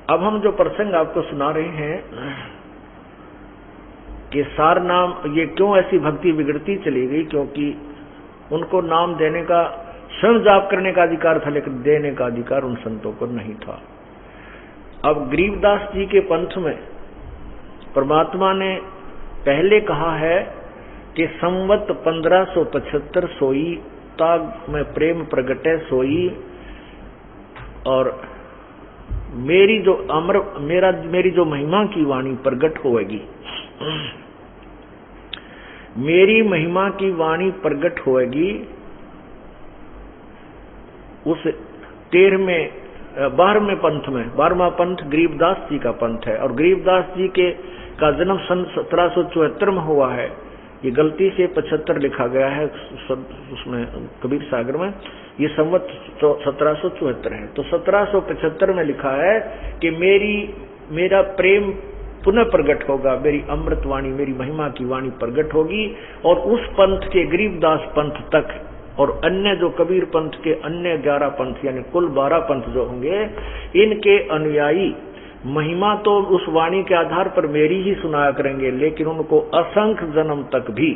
अब हम जो प्रसंग आपको सुना रहे हैं कि सार नाम, ये क्यों ऐसी भक्ति बिगड़ती चली गई, क्योंकि उनको नाम देने का, स्वयं जाप करने का अधिकार था लेकिन देने का अधिकार उन संतों को नहीं था। अब गरीबदास जी के पंथ में परमात्मा ने पहले कहा है कि संवत 1575 सोई ताग में प्रेम प्रगटे सोई, और मेरी जो महिमा की वाणी प्रकट होएगी, मेरी महिमा की वाणी प्रकट होएगी उस 12वें पंथ में। 12वां पंथ गरीबदास जी का पंथ है और गरीबदास जी का जन्म सन 1774 में हुआ है। ये गलती से 75 लिखा गया है उसमें कबीर सागर में, ये संवत 1774 है। तो 1775 में लिखा है कि मेरा प्रेम पुनः प्रकट होगा, मेरी अमृतवाणी, मेरी महिमा की वाणी प्रकट होगी और उस पंथ के गरीबदास पंथ तक और अन्य जो कबीर पंथ के अन्य 11 पंथ यानी कुल 12 पंथ जो होंगे, इनके अनुयायी महिमा तो उस वाणी के आधार पर मेरी ही सुनाया करेंगे, लेकिन उनको असंख्य जन्म तक भी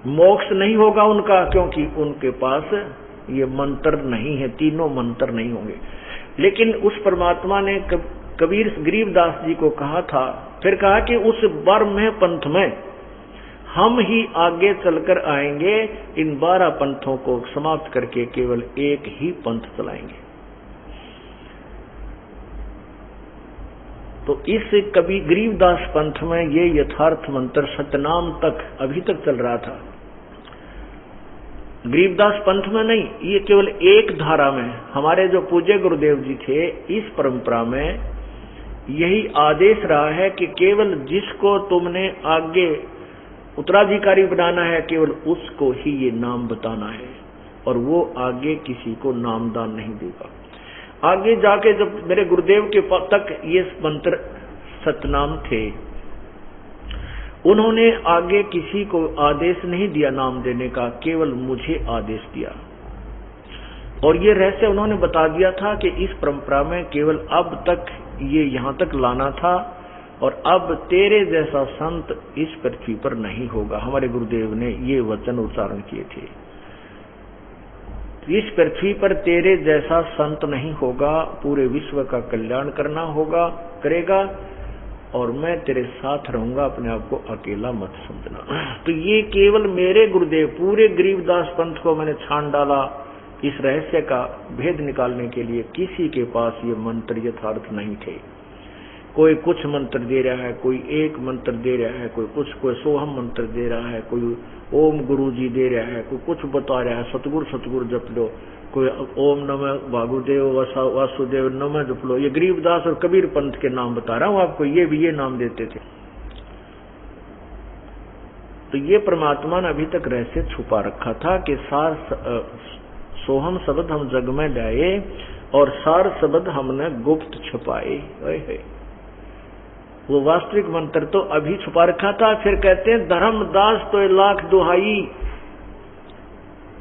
मोक्ष नहीं होगा उनका, क्योंकि उनके पास ये मंत्र नहीं है, तीनों मंत्र नहीं होंगे। लेकिन उस परमात्मा ने कबीर गरीबदास जी को कहा था, फिर कहा कि उस 12वें पंथ में हम ही आगे चलकर आएंगे, इन 12 पंथों को समाप्त करके केवल एक ही पंथ चलाएंगे। तो इस गरीबदास पंथ में ये यथार्थ मंत्र सतनाम तक अभी तक चल रहा था। गरीबदास पंथ में नहीं, ये केवल एक धारा में। हमारे जो पूज्य गुरुदेव जी थे, इस परंपरा में यही आदेश रहा है कि केवल जिसको तुमने आगे उत्तराधिकारी बनाना है, केवल उसको ही ये नाम बताना है और वो आगे किसी को नामदान नहीं देगा। आगे जाके जब मेरे गुरुदेव के तक ये मंत्र सतनाम थे, उन्होंने आगे किसी को आदेश नहीं दिया नाम देने का, केवल मुझे आदेश दिया। और ये रहस्य उन्होंने बता दिया था कि इस परंपरा में केवल अब तक ये यहाँ तक लाना था और अब तेरे जैसा संत इस पृथ्वी पर नहीं होगा। हमारे गुरुदेव ने ये वचन उच्चारण किए थे, इस पृथ्वी पर तेरे जैसा संत नहीं होगा, पूरे विश्व का कल्याण करना होगा, करेगा और मैं तेरे साथ रहूंगा, अपने आप को अकेला मत समझना। तो ये केवल मेरे गुरुदेव, पूरे गरीबदास पंथ को मैंने छान डाला इस रहस्य का भेद निकालने के लिए। किसी के पास ये मंत्र यथार्थ नहीं थे। कोई कुछ मंत्र दे रहा है, कोई एक मंत्र दे रहा है, कोई सोहम मंत्र दे रहा है, कोई ओम गुरु जी दे रहा है, कोई कुछ बता रहा है, सतगुरु जप लो, कोई ओम नमः वागुदेव वासुदेव नमः जप लो। ये गरीबदास और कबीर पंथ के नाम बता रहा हूं आपको, ये भी ये नाम देते थे। तो ये परमात्मा ने अभी तक रहस्य छुपा रखा था कि सोहम शब्द हम जग में डाये और सार शब्द हमने गुप्त छुपाए। वो वास्तविक मंत्र तो अभी छुपा रखा था। फिर कहते हैं धर्मदास तो लाख दुहाई,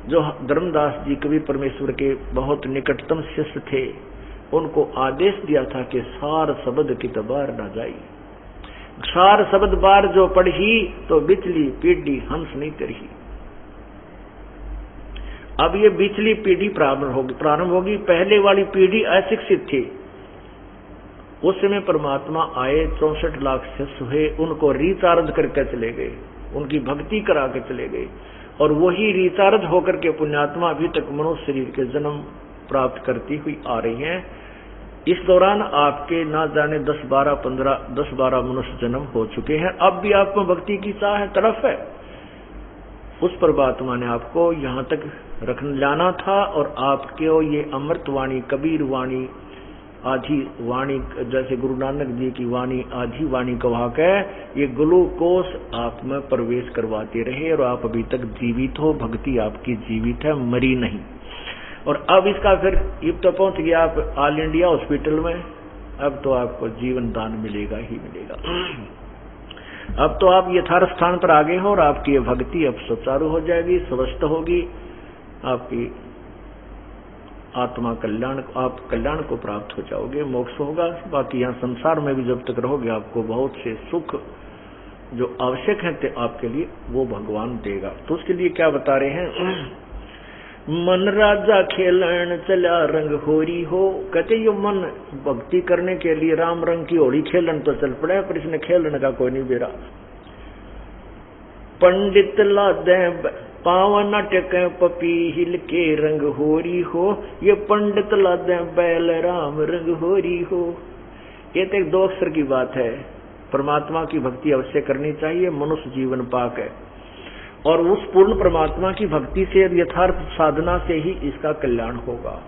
जो धर्मदास जी कभी परमेश्वर के बहुत निकटतम शिष्य थे, उनको आदेश दिया था कि सार शब्द की तबार न जाई, सार शब्द बार जो पढ़ी तो बिचली पीढ़ी हंस नहीं तरही। अब ये बिचली पीढ़ी प्रारंभ होगी। पहले वाली पीढ़ी अशिक्षित थी, उस समय परमात्मा आए, 64 लाख शिष्य हुए, उनको रिचार्ज करके चले गए, उनकी भक्ति करा के चले गए और वही रिचार्ज होकर के पुण्यात्मा अभी तक मनुष्य शरीर के जन्म प्राप्त करती हुई आ रही हैं। इस दौरान आपके ना जाने 10-12 मनुष्य जन्म हो चुके हैं। अब भी आपको भक्ति की चाह है, तड़फ है। उस परमात्मा ने आपको यहाँ तक लाना था और आपके ये अमृत वाणी, कबीर वाणी, आधी वाणी, जैसे गुरु नानक जी की वाणी आधी वाणी कहा के ये ग्लूकोस आप में प्रवेश करवाते रहे और आप अभी तक जीवित हो, भक्ति आपकी जीवित है, मरी नहीं। और अब इसका फिर अब तो पहुंच गया आप ऑल इंडिया हॉस्पिटल में, अब तो आपको जीवन दान मिलेगा ही मिलेगा। अब तो आप यथार्थ स्थान पर आ गए हो और आपकी ये भक्ति अब सुचारू हो जाएगी, स्वस्थ होगी, आपकी आत्मा कल्याण, आप कल्याण को प्राप्त हो जाओगे, मोक्ष होगा। बाकी यहाँ संसार में भी जब तक रहोगे आपको बहुत से सुख जो आवश्यक है आपके लिए वो भगवान देगा। तो उसके लिए क्या बता रहे हैं, मन राजा खेलन चला रंग होरी हो। कहते यो मन भक्ति करने के लिए राम रंग की होली खेलन तो चल पड़े, पर इसने खेलने का कोई नहीं बेरा। पंडित लादे पावन टेके पपीहिल के रंग होरी हो, ये पंडित लादे बैल राम रंग होरी हो। ये तो एक 2 अक्षर की बात है। परमात्मा की भक्ति अवश्य करनी चाहिए, मनुष्य जीवन पाक है, और उस पूर्ण परमात्मा की भक्ति से यथार्थ साधना से ही इसका कल्याण होगा।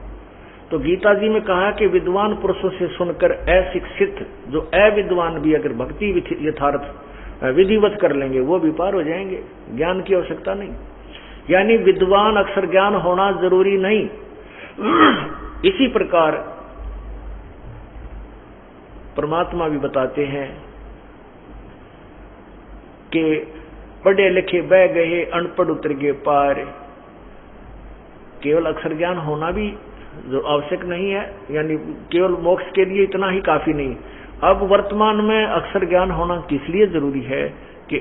तो गीता जी में कहा कि विद्वान पुरुषों से सुनकर अशिक्षित जो अविद्वान भी अगर भक्ति यथार्थ विधिवत कर लेंगे वो भी पार हो जाएंगे, ज्ञान की आवश्यकता नहीं। यानी विद्वान अक्षर ज्ञान होना जरूरी नहीं। इसी प्रकार परमात्मा भी बताते हैं कि पढ़े लिखे बह गए, अनपढ़ उतर गए पार। केवल अक्षर ज्ञान होना भी जो आवश्यक नहीं है, यानी केवल मोक्ष के लिए इतना ही काफी नहीं। अब वर्तमान में अक्षर ज्ञान होना किस लिए जरूरी है कि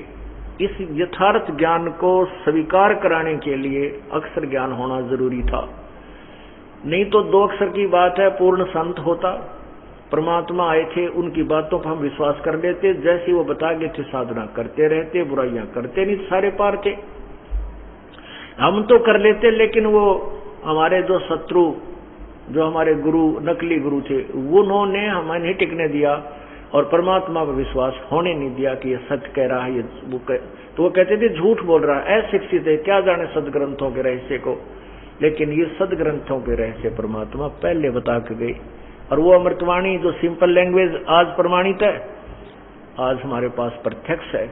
इस यथार्थ ज्ञान को स्वीकार कराने के लिए अक्षर ज्ञान होना जरूरी था। नहीं तो 2 अक्षर की बात है, पूर्ण संत होता, परमात्मा आए थे, उनकी बातों पर हम विश्वास कर लेते, जैसे वो बता गए थे साधना करते रहते, बुराइयां करते नहीं, सारे पार थे। हम तो कर लेते, लेकिन वो हमारे जो शत्रु, जो हमारे गुरु, नकली गुरु थे, उन्होंने हमें नहीं टिकने दिया और परमात्मा पर विश्वास होने नहीं दिया कि ये सत्य कह रहा है। ये तो वो कहते थे झूठ बोल रहा है, अशिक्षित है, क्या जाने सदग्रंथों के रहस्य को। लेकिन ये सदग्रंथों के रहस्य परमात्मा पहले बता के गई, और वो अमृतवाणी जो सिंपल लैंग्वेज आज प्रमाणित है, आज हमारे पास प्रत्यक्ष है,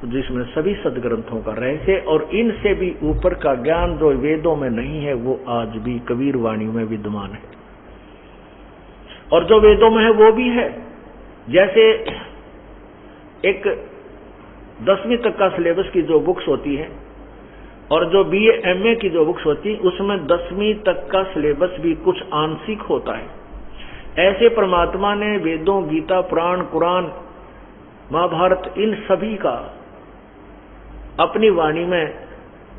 जिसमें सभी सदग्रंथों का रहस्य और इनसे भी ऊपर का ज्ञान जो वेदों में नहीं है वो आज भी कबीर वाणी में विद्यमान है। और जो वेदों में है वो भी है। जैसे एक 10वीं तक का सिलेबस की जो बुक्स होती है और जो BA MA की जो बुक्स होती है, उसमें 10वीं तक का सिलेबस भी कुछ आंशिक होता है। ऐसे परमात्मा ने वेदों, गीता, पुराण, कुरान, महाभारत, इन सभी का अपनी वाणी में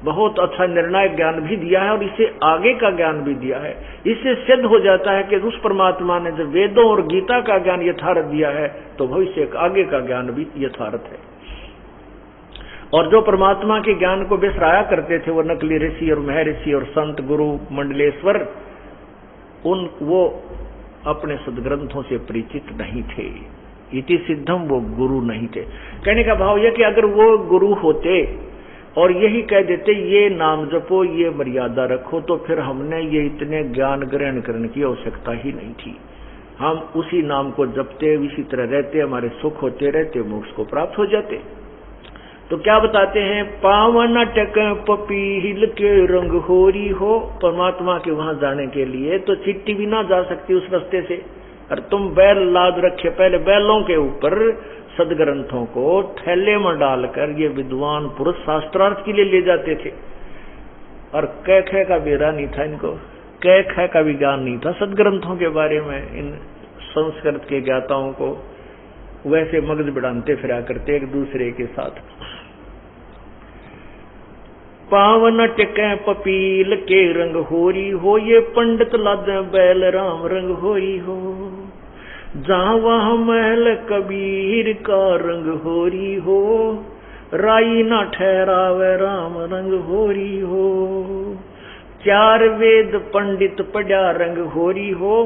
बहुत अच्छा निर्णायक ज्ञान भी दिया है और इससे आगे का ज्ञान भी दिया है। इससे सिद्ध हो जाता है कि उस परमात्मा ने जब वेदों और गीता का ज्ञान यथार्थ दिया है तो भविष्य आगे का ज्ञान भी यथार्थ है। और जो परमात्मा के ज्ञान को बिसराया करते थे, वो नकली ऋषि और महर्षि और संत, गुरु, मंडलेश्वर, वो अपने सदग्रंथों से परिचित नहीं थे। इति सिद्धम, वो गुरु नहीं थे। कहने का भाव यह कि अगर वो गुरु होते और यही कह देते ये नाम जपो, ये मर्यादा रखो, तो फिर हमने ये इतने ज्ञान ग्रहण करने की आवश्यकता ही नहीं थी। हम उसी नाम को जपते, इसी तरह रहते, हमारे सुख होते रहते, मोक्ष को प्राप्त हो जाते। तो क्या बताते हैं, पावन टक पपीहिल के रंग होरी हो। परमात्मा के वहां जाने के लिए तो चिट्ठी भी ना जा सकती उस रास्ते से, और तुम बैल लाद रखे, पहले बैलों के ऊपर सदग्रंथों को थैले में डालकर ये विद्वान पुरुष शास्त्रार्थ के लिए ले जाते थे। और कै खे का बेरा नहीं था इनको, कै खे का भी ज्ञान नहीं था सदग्रंथों के बारे में। इन संस्कृत के ज्ञाताओं को वैसे मगज बिड़ानते फिरा करते एक दूसरे के साथ। पावन टिके पपील के रंग होरी हो, ये पंडित लादे बैल राम रंग होरी हो। जहां वहां महल कबीर का रंग होरी हो, राई ना ठहरावे राम रंग होरी हो। 4 वेद पंडित पढ़ा रंग होरी हो,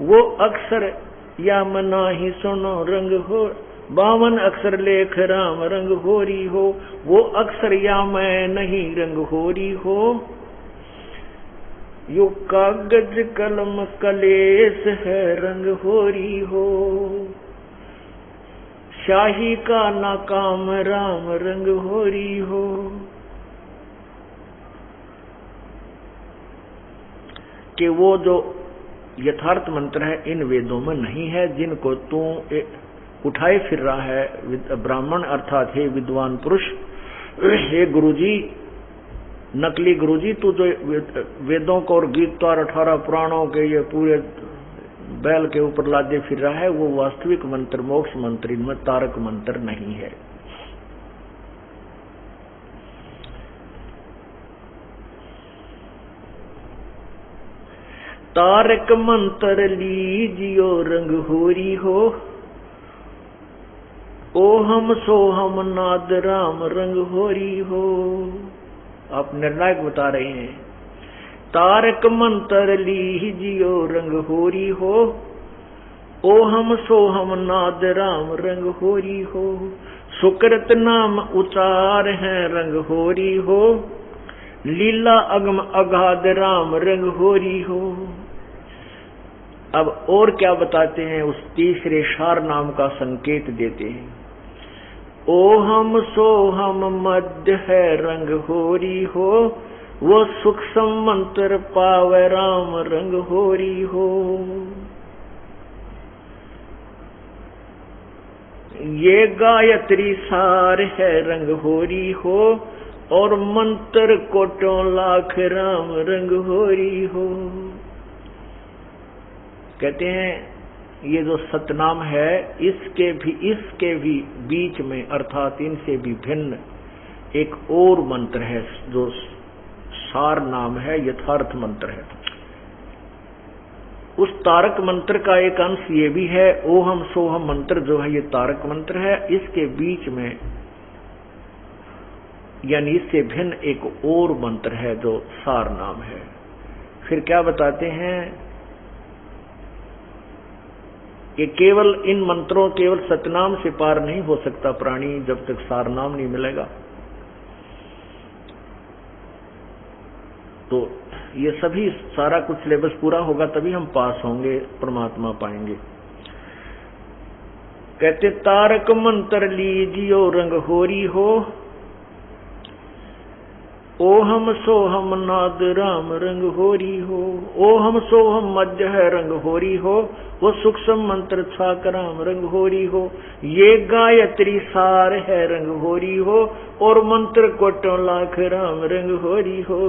वो अक्षर या मना ही सुनो रंग हो। 52 अक्षर लेख राम रंग होरी हो, वो अक्षर या मैं नहीं रंग होरी हो। यो कागज कलम कलेश है रंग होरी हो, शाही का नाकाम राम रंग होरी हो। कि वो जो यथार्थ मंत्र है इन वेदों में नहीं है, जिनको तू उठाए फिर रहा है ब्राह्मण, अर्थात हे विद्वान पुरुष, हे गुरुजी, नकली गुरुजी, तू जो वेदों को और गीता और 18 पुराणों के ये पूरे बैल के ऊपर लादे फिर रहा है, वो वास्तविक मंत्र, मोक्ष मंत्र, इनमें तारक मंत्र नहीं है। तारक मंत्र लीजियो रंग होरी हो, ओ हम सो हम नाद राम रंग होरी हो। आप निर्णायक बता रहे हैं। तारक मंत्र लीजियो रंग होरी हो, ओ हम सो हम नाद राम रंग होरी हो। सुकृत नाम उचार है रंग होरी हो, लीला अगम अगाध राम रंग होरी हो। अब और क्या बताते हैं, उस तीसरे सार नाम का संकेत देते हैं। ओ हम सो हम मध्य है रंग होरी हो, वो सूक्ष्म मंत्र पावे राम रंग होरी हो। ये गायत्री सार है रंग होरी हो, और मंत्र कोटों लाख राम रंग होरी हो। कहते हैं ये जो सतनाम है इसके भी बीच में अर्थात इनसे भी भिन्न एक और मंत्र है जो सार नाम है, यथार्थ मंत्र है। उस तारक मंत्र का एक अंश ये भी है, ओहम सोहम मंत्र जो है ये तारक मंत्र है। इसके बीच में यानी इससे भिन्न एक और मंत्र है जो सार नाम है। फिर क्या बताते हैं कि केवल इन मंत्रों केवल सतनाम से पार नहीं हो सकता प्राणी जब तक सार नाम नहीं मिलेगा। तो ये सभी सारा कुछ सिलेबस पूरा होगा तभी हम पास होंगे, परमात्मा पाएंगे। कहते तारक मंत्र लीजियो रंग होरी हो, ओ हम सो हम नाद राम रंग होरी हो। ओ हम सो हम मध्य है रंग होरी हो, वो सूक्ष्म मंत्र छाक राम रंग होरी हो। ये गायत्री सार है रंग होरी हो, और मंत्र कोटों लाख राम रंग होरी हो।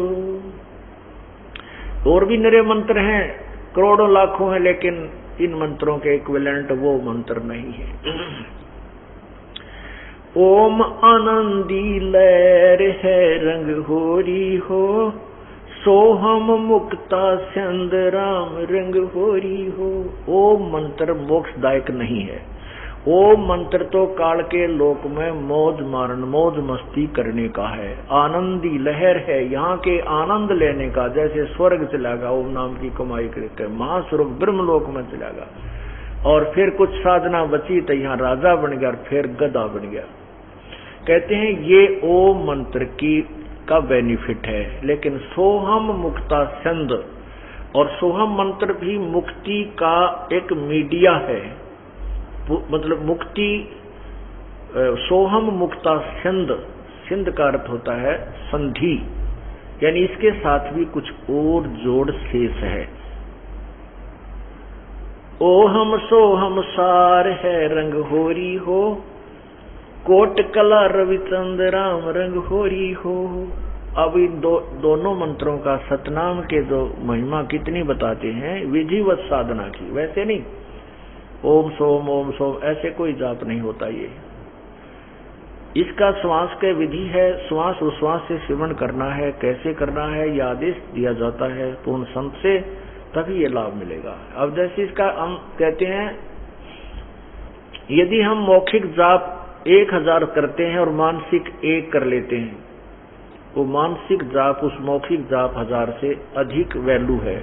और भी नरे मंत्र हैं, करोड़ों लाखों हैं, लेकिन इन मंत्रों के इक्विवेलेंट वो मंत्र नहीं है। ओम आनंदी लहर है रंग होरी हो, सोहम मुक्ता चंद राम रंग होरी हो। ओम मंत्र मोक्षदायक नहीं है। ओम मंत्र तो काल के लोक में मौज मस्ती करने का है, आनंदी लहर है, यहाँ के आनंद लेने का। जैसे स्वर्ग चलागा ओम नाम की कमाई करके महास्वरूप ब्रह्मलोक में चलागा, और फिर कुछ साधना बची तो यहाँ राजा बन गया और फिर गधा बन गया। कहते हैं ये ओम मंत्र की का बेनिफिट है, लेकिन सोहम मुक्ता छंद और सोहम मंत्र भी मुक्ति का एक मीडिया है। मतलब मुक्ति सोहम मुक्ता छंद, छंद का अर्थ होता है संधि, यानी इसके साथ भी कुछ और जोड़ शेष है। ओहम सोहम सार है रंग होरी हो, कोट कला रविचंद राम रंग होरी हो। अब इन दोनों मंत्रों का सतनाम के जो महिमा कितनी बताते हैं विधिवत साधना की, वैसे नहीं ओम सोम ऐसे कोई जाप नहीं होता। ये इसका श्वास के विधि है, श्वास उश्वास से सेवन करना है, कैसे करना है यह आदेश दिया जाता है पूर्ण संत से, तभी ये लाभ मिलेगा। अब जैसे इसका हम कहते हैं यदि हम मौखिक जाप 1000 करते हैं और मानसिक 1 कर लेते हैं, वो मानसिक जाप उस मौखिक जाप 1000 से अधिक वैल्यू है।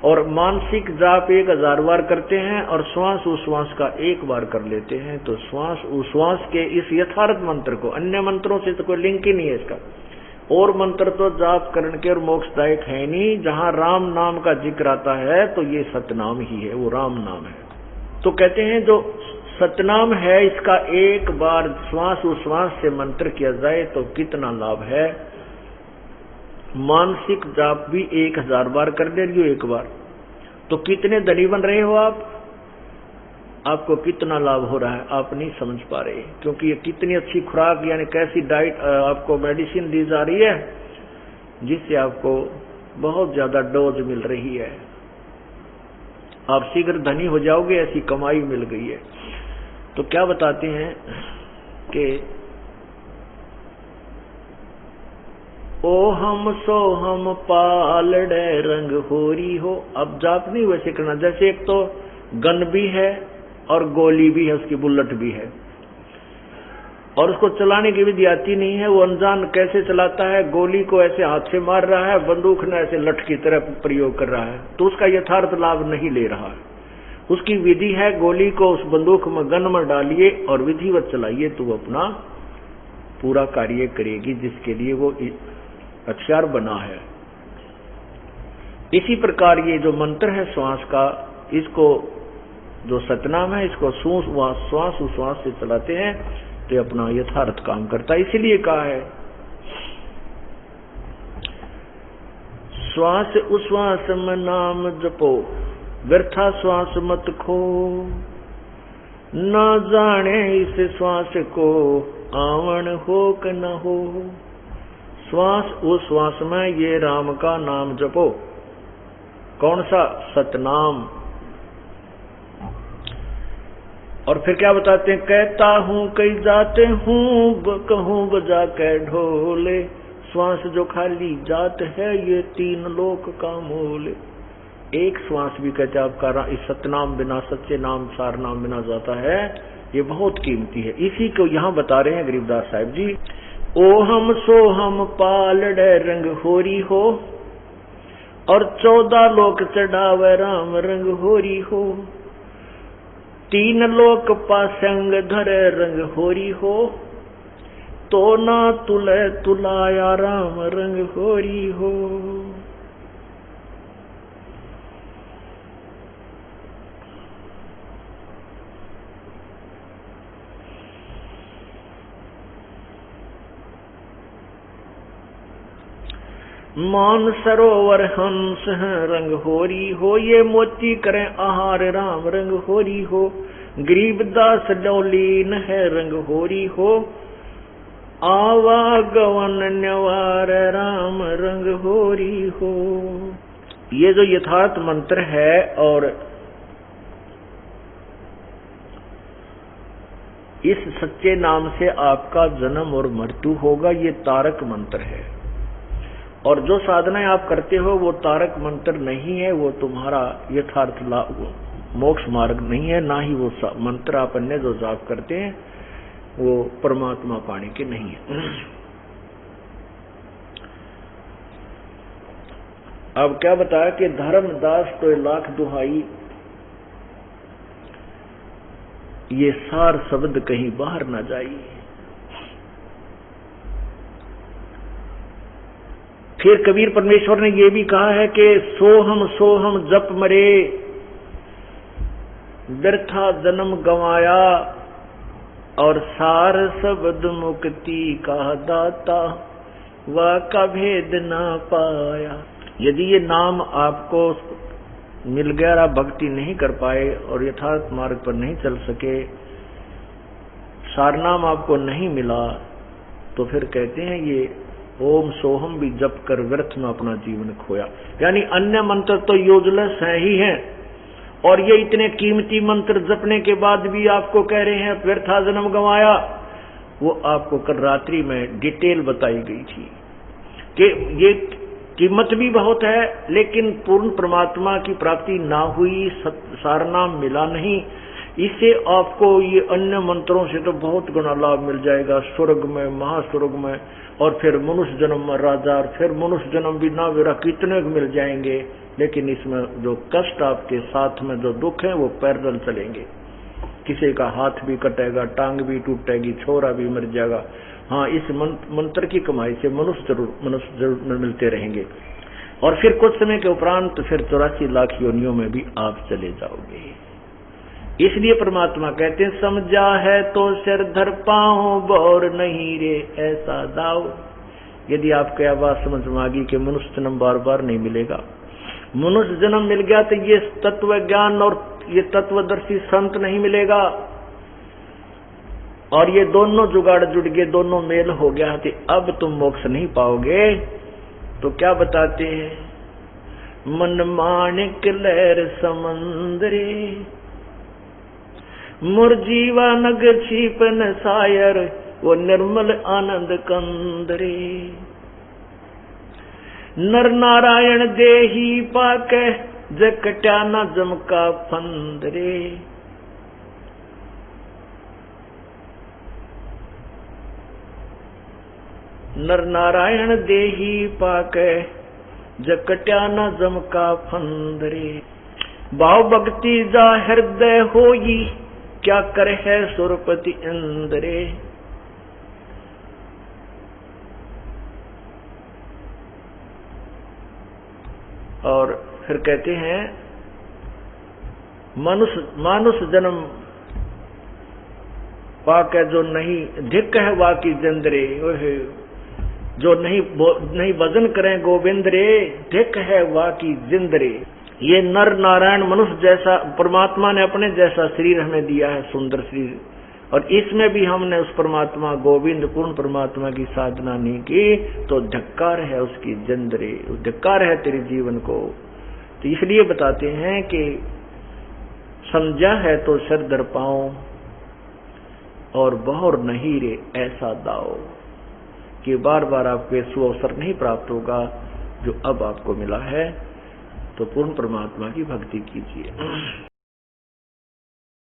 और मानसिक जाप 1000 बार करते हैं और श्वास उश्वास का 1 बार कर लेते हैं, तो श्वास उश्वास के इस यथार्थ मंत्र को, अन्य मंत्रों से तो कोई लिंक ही नहीं है इसका। और मंत्र तो जाप करने के और मोक्षदायक है नहीं, जहां राम नाम का जिक्र आता है तो ये सतनाम ही है, वो राम नाम है। तो कहते हैं जो सतनाम है इसका 1 बार श्वास उश्वास से मंत्र किया जाए तो कितना लाभ है। मानसिक जाप भी 1000 बार कर दे रही हो 1 बार, तो कितने धनी बन रहे हो आप, आपको कितना लाभ हो रहा है आप नहीं समझ पा रहे, क्योंकि ये कितनी अच्छी खुराक यानी कैसी डाइट आपको मेडिसिन दी जा रही है जिससे आपको बहुत ज्यादा डोज मिल रही है। आप शीघ्र धनी हो जाओगे, ऐसी कमाई मिल गई है। तो क्या बताते हैं कि ओ हम सो हम पालड़े रंग होरी हो। अब जाप नहीं वैसे करना, जैसे एक तो गन भी है और गोली भी है, उसकी बुलेट भी है, और उसको चलाने की विधि आती नहीं है, वो अनजान कैसे चलाता है, गोली को ऐसे हाथ से मार रहा है, बंदूक ने ऐसे लठ की तरह प्रयोग कर रहा है, तो उसका यथार्थ लाभ नहीं ले रहा है। उसकी विधि है गोली को उस बंदूक में गन में डालिए और विधिवत चलाइए तो वो अपना पूरा कार्य करेगी जिसके लिए वो हथियार बना है। इसी प्रकार ये जो मंत्र है श्वास का, इसको जो सतनाम है, इसको श्वास उश्वास से चलाते हैं तो अपना यथार्थ काम करता है। इसीलिए कहा है श्वास उश्वास में नाम जपो, व्यर्था श्वास मत खो, ना जाने इस श्वास को आवन हो कि न हो। श्वास उश्वास में ये राम का नाम जपो। कौन सा? सतनाम। और फिर क्या बताते हैं? कहता हूँ कई जाते हूँ, कहूँ बजा के ढोले, श्वास जो खाली जात है ये 3 लोक का मोल। एक श्वास भी कहते आपका इस सतनाम बिना, सच्चे नाम सार नाम बिना जाता है, ये बहुत कीमती है। इसी को यहाँ बता रहे हैं गरीबदास साहिब जी। ओ हम सो हम पालड़े रंग होरी हो, और 14 लोक चढ़ावे राम रंग होरी हो। 3 लोक पासंग धरे रंग होरी हो, तो ना तुले तुलाया राम रंग होरी हो। मान सरोवर हंस हैं रंग होरी हो, ये मोती करें आहार राम रंग होरी हो। गरीबदास डोलीन है रंग होरी हो, आवागवन न्यवार राम रंग होरी हो। ये जो यथार्थ मंत्र है और इस सच्चे नाम से आपका जन्म और मृत्यु होगा, ये तारक मंत्र है। और जो साधनाएं आप करते हो वो तारक मंत्र नहीं है, वो तुम्हारा यथार्थ मोक्ष मार्ग नहीं है, ना ही वो मंत्र आप अन्य जो जाप करते हैं वो परमात्मा पाने के नहीं है। अब क्या बताया कि धर्मदास तो 1,00,000 दुहाई, ये सार शब्द कहीं बाहर ना जाई। फिर कबीर परमेश्वर ने ये भी कहा है कि सोहम जप मरे, व्यर्था जन्म गंवाया, और सार शब्द मुक्ति का दाता, वा का भेद ना पाया। यदि ये नाम आपको मिल गया और आप भक्ति नहीं कर पाए और यथार्थ मार्ग पर नहीं चल सके, सारनाम आपको नहीं मिला, तो फिर कहते हैं ये ओम सोहम भी जप कर व्यर्थ में अपना जीवन खोया। यानी अन्य मंत्र तो यूजलेस है ही हैं, और ये इतने कीमती मंत्र जपने के बाद भी आपको कह रहे हैं व्यर्था जन्म गंवाया। वो आपको कल रात्रि में डिटेल बताई गई थी कि ये कीमत भी बहुत है, लेकिन पूर्ण परमात्मा की प्राप्ति ना हुई, सारनाम मिला नहीं। इससे आपको ये अन्य मंत्रों से तो बहुत गुना लाभ मिल जाएगा, स्वर्ग में, महास्वर्ग में, और फिर मनुष्य जन्म में राजा, और फिर मनुष्य जन्म भी ना मेरा कितने मिल जाएंगे। लेकिन इसमें जो कष्ट आपके साथ में जो दुख है वो पैरेलल चलेंगे। किसी का हाथ भी कटेगा, टांग भी टूटेगी, छोरा भी मर जाएगा। हाँ, इस मंत्र की कमाई से मनुष्य जरूर मिलते रहेंगे। और फिर कुछ समय के उपरांत फिर 84 लाख योनियों में भी आप चले जाओगे। इसलिए परमात्मा कहते हैं समझा है तो सिर धर पाओ, बोर नहीं रे ऐसा दाओ। यदि आपको यह बात समझ में आ गई कि मनुष्य जन्म बार बार नहीं मिलेगा, मनुष्य जन्म मिल गया तो ये तत्व ज्ञान और ये तत्वदर्शी संत नहीं मिलेगा, और ये दोनों जुगाड़ जुड़ गए, दोनों मेल हो गया, तो अब तुम मोक्ष नहीं पाओगे। तो क्या बताते हैं? मन माणिक लहर समंदरे, मुरजीवा नग छिपन सायर, वो निर्मल आनंद कंदरे। नर नारायण देही पाके, जकट्या न जमका फंदरे। नर नारायण देही पाके जकट्या न जम का फंदरे। भाव भक्ति जा हृदय होई क्या कर है सुरपति इंद्रे। और फिर कहते हैं मानुष जन्म पाके जो नहीं धिक है वाकी जंदरे। जो नहीं भजन करें गोविंद रे धिक है वाकी जिंदरे। ये नर नारायण मनुष्य जैसा परमात्मा ने अपने जैसा शरीर हमें दिया है, सुंदर शरीर, और इसमें भी हमने उस परमात्मा गोविंद पूर्ण परमात्मा की साधना नहीं की तो धिक्कार है उसकी जिंदरे, धिक्कार है तेरे जीवन को। तो इसलिए बताते हैं कि समझा है तो सिर दर पाओ और बहुर नहीं रे ऐसा दाओ, कि बार बार आपको ये सुअवसर नहीं प्राप्त होगा जो अब आपको मिला है। तो पूर्ण परमात्मा की भक्ति कीजिए।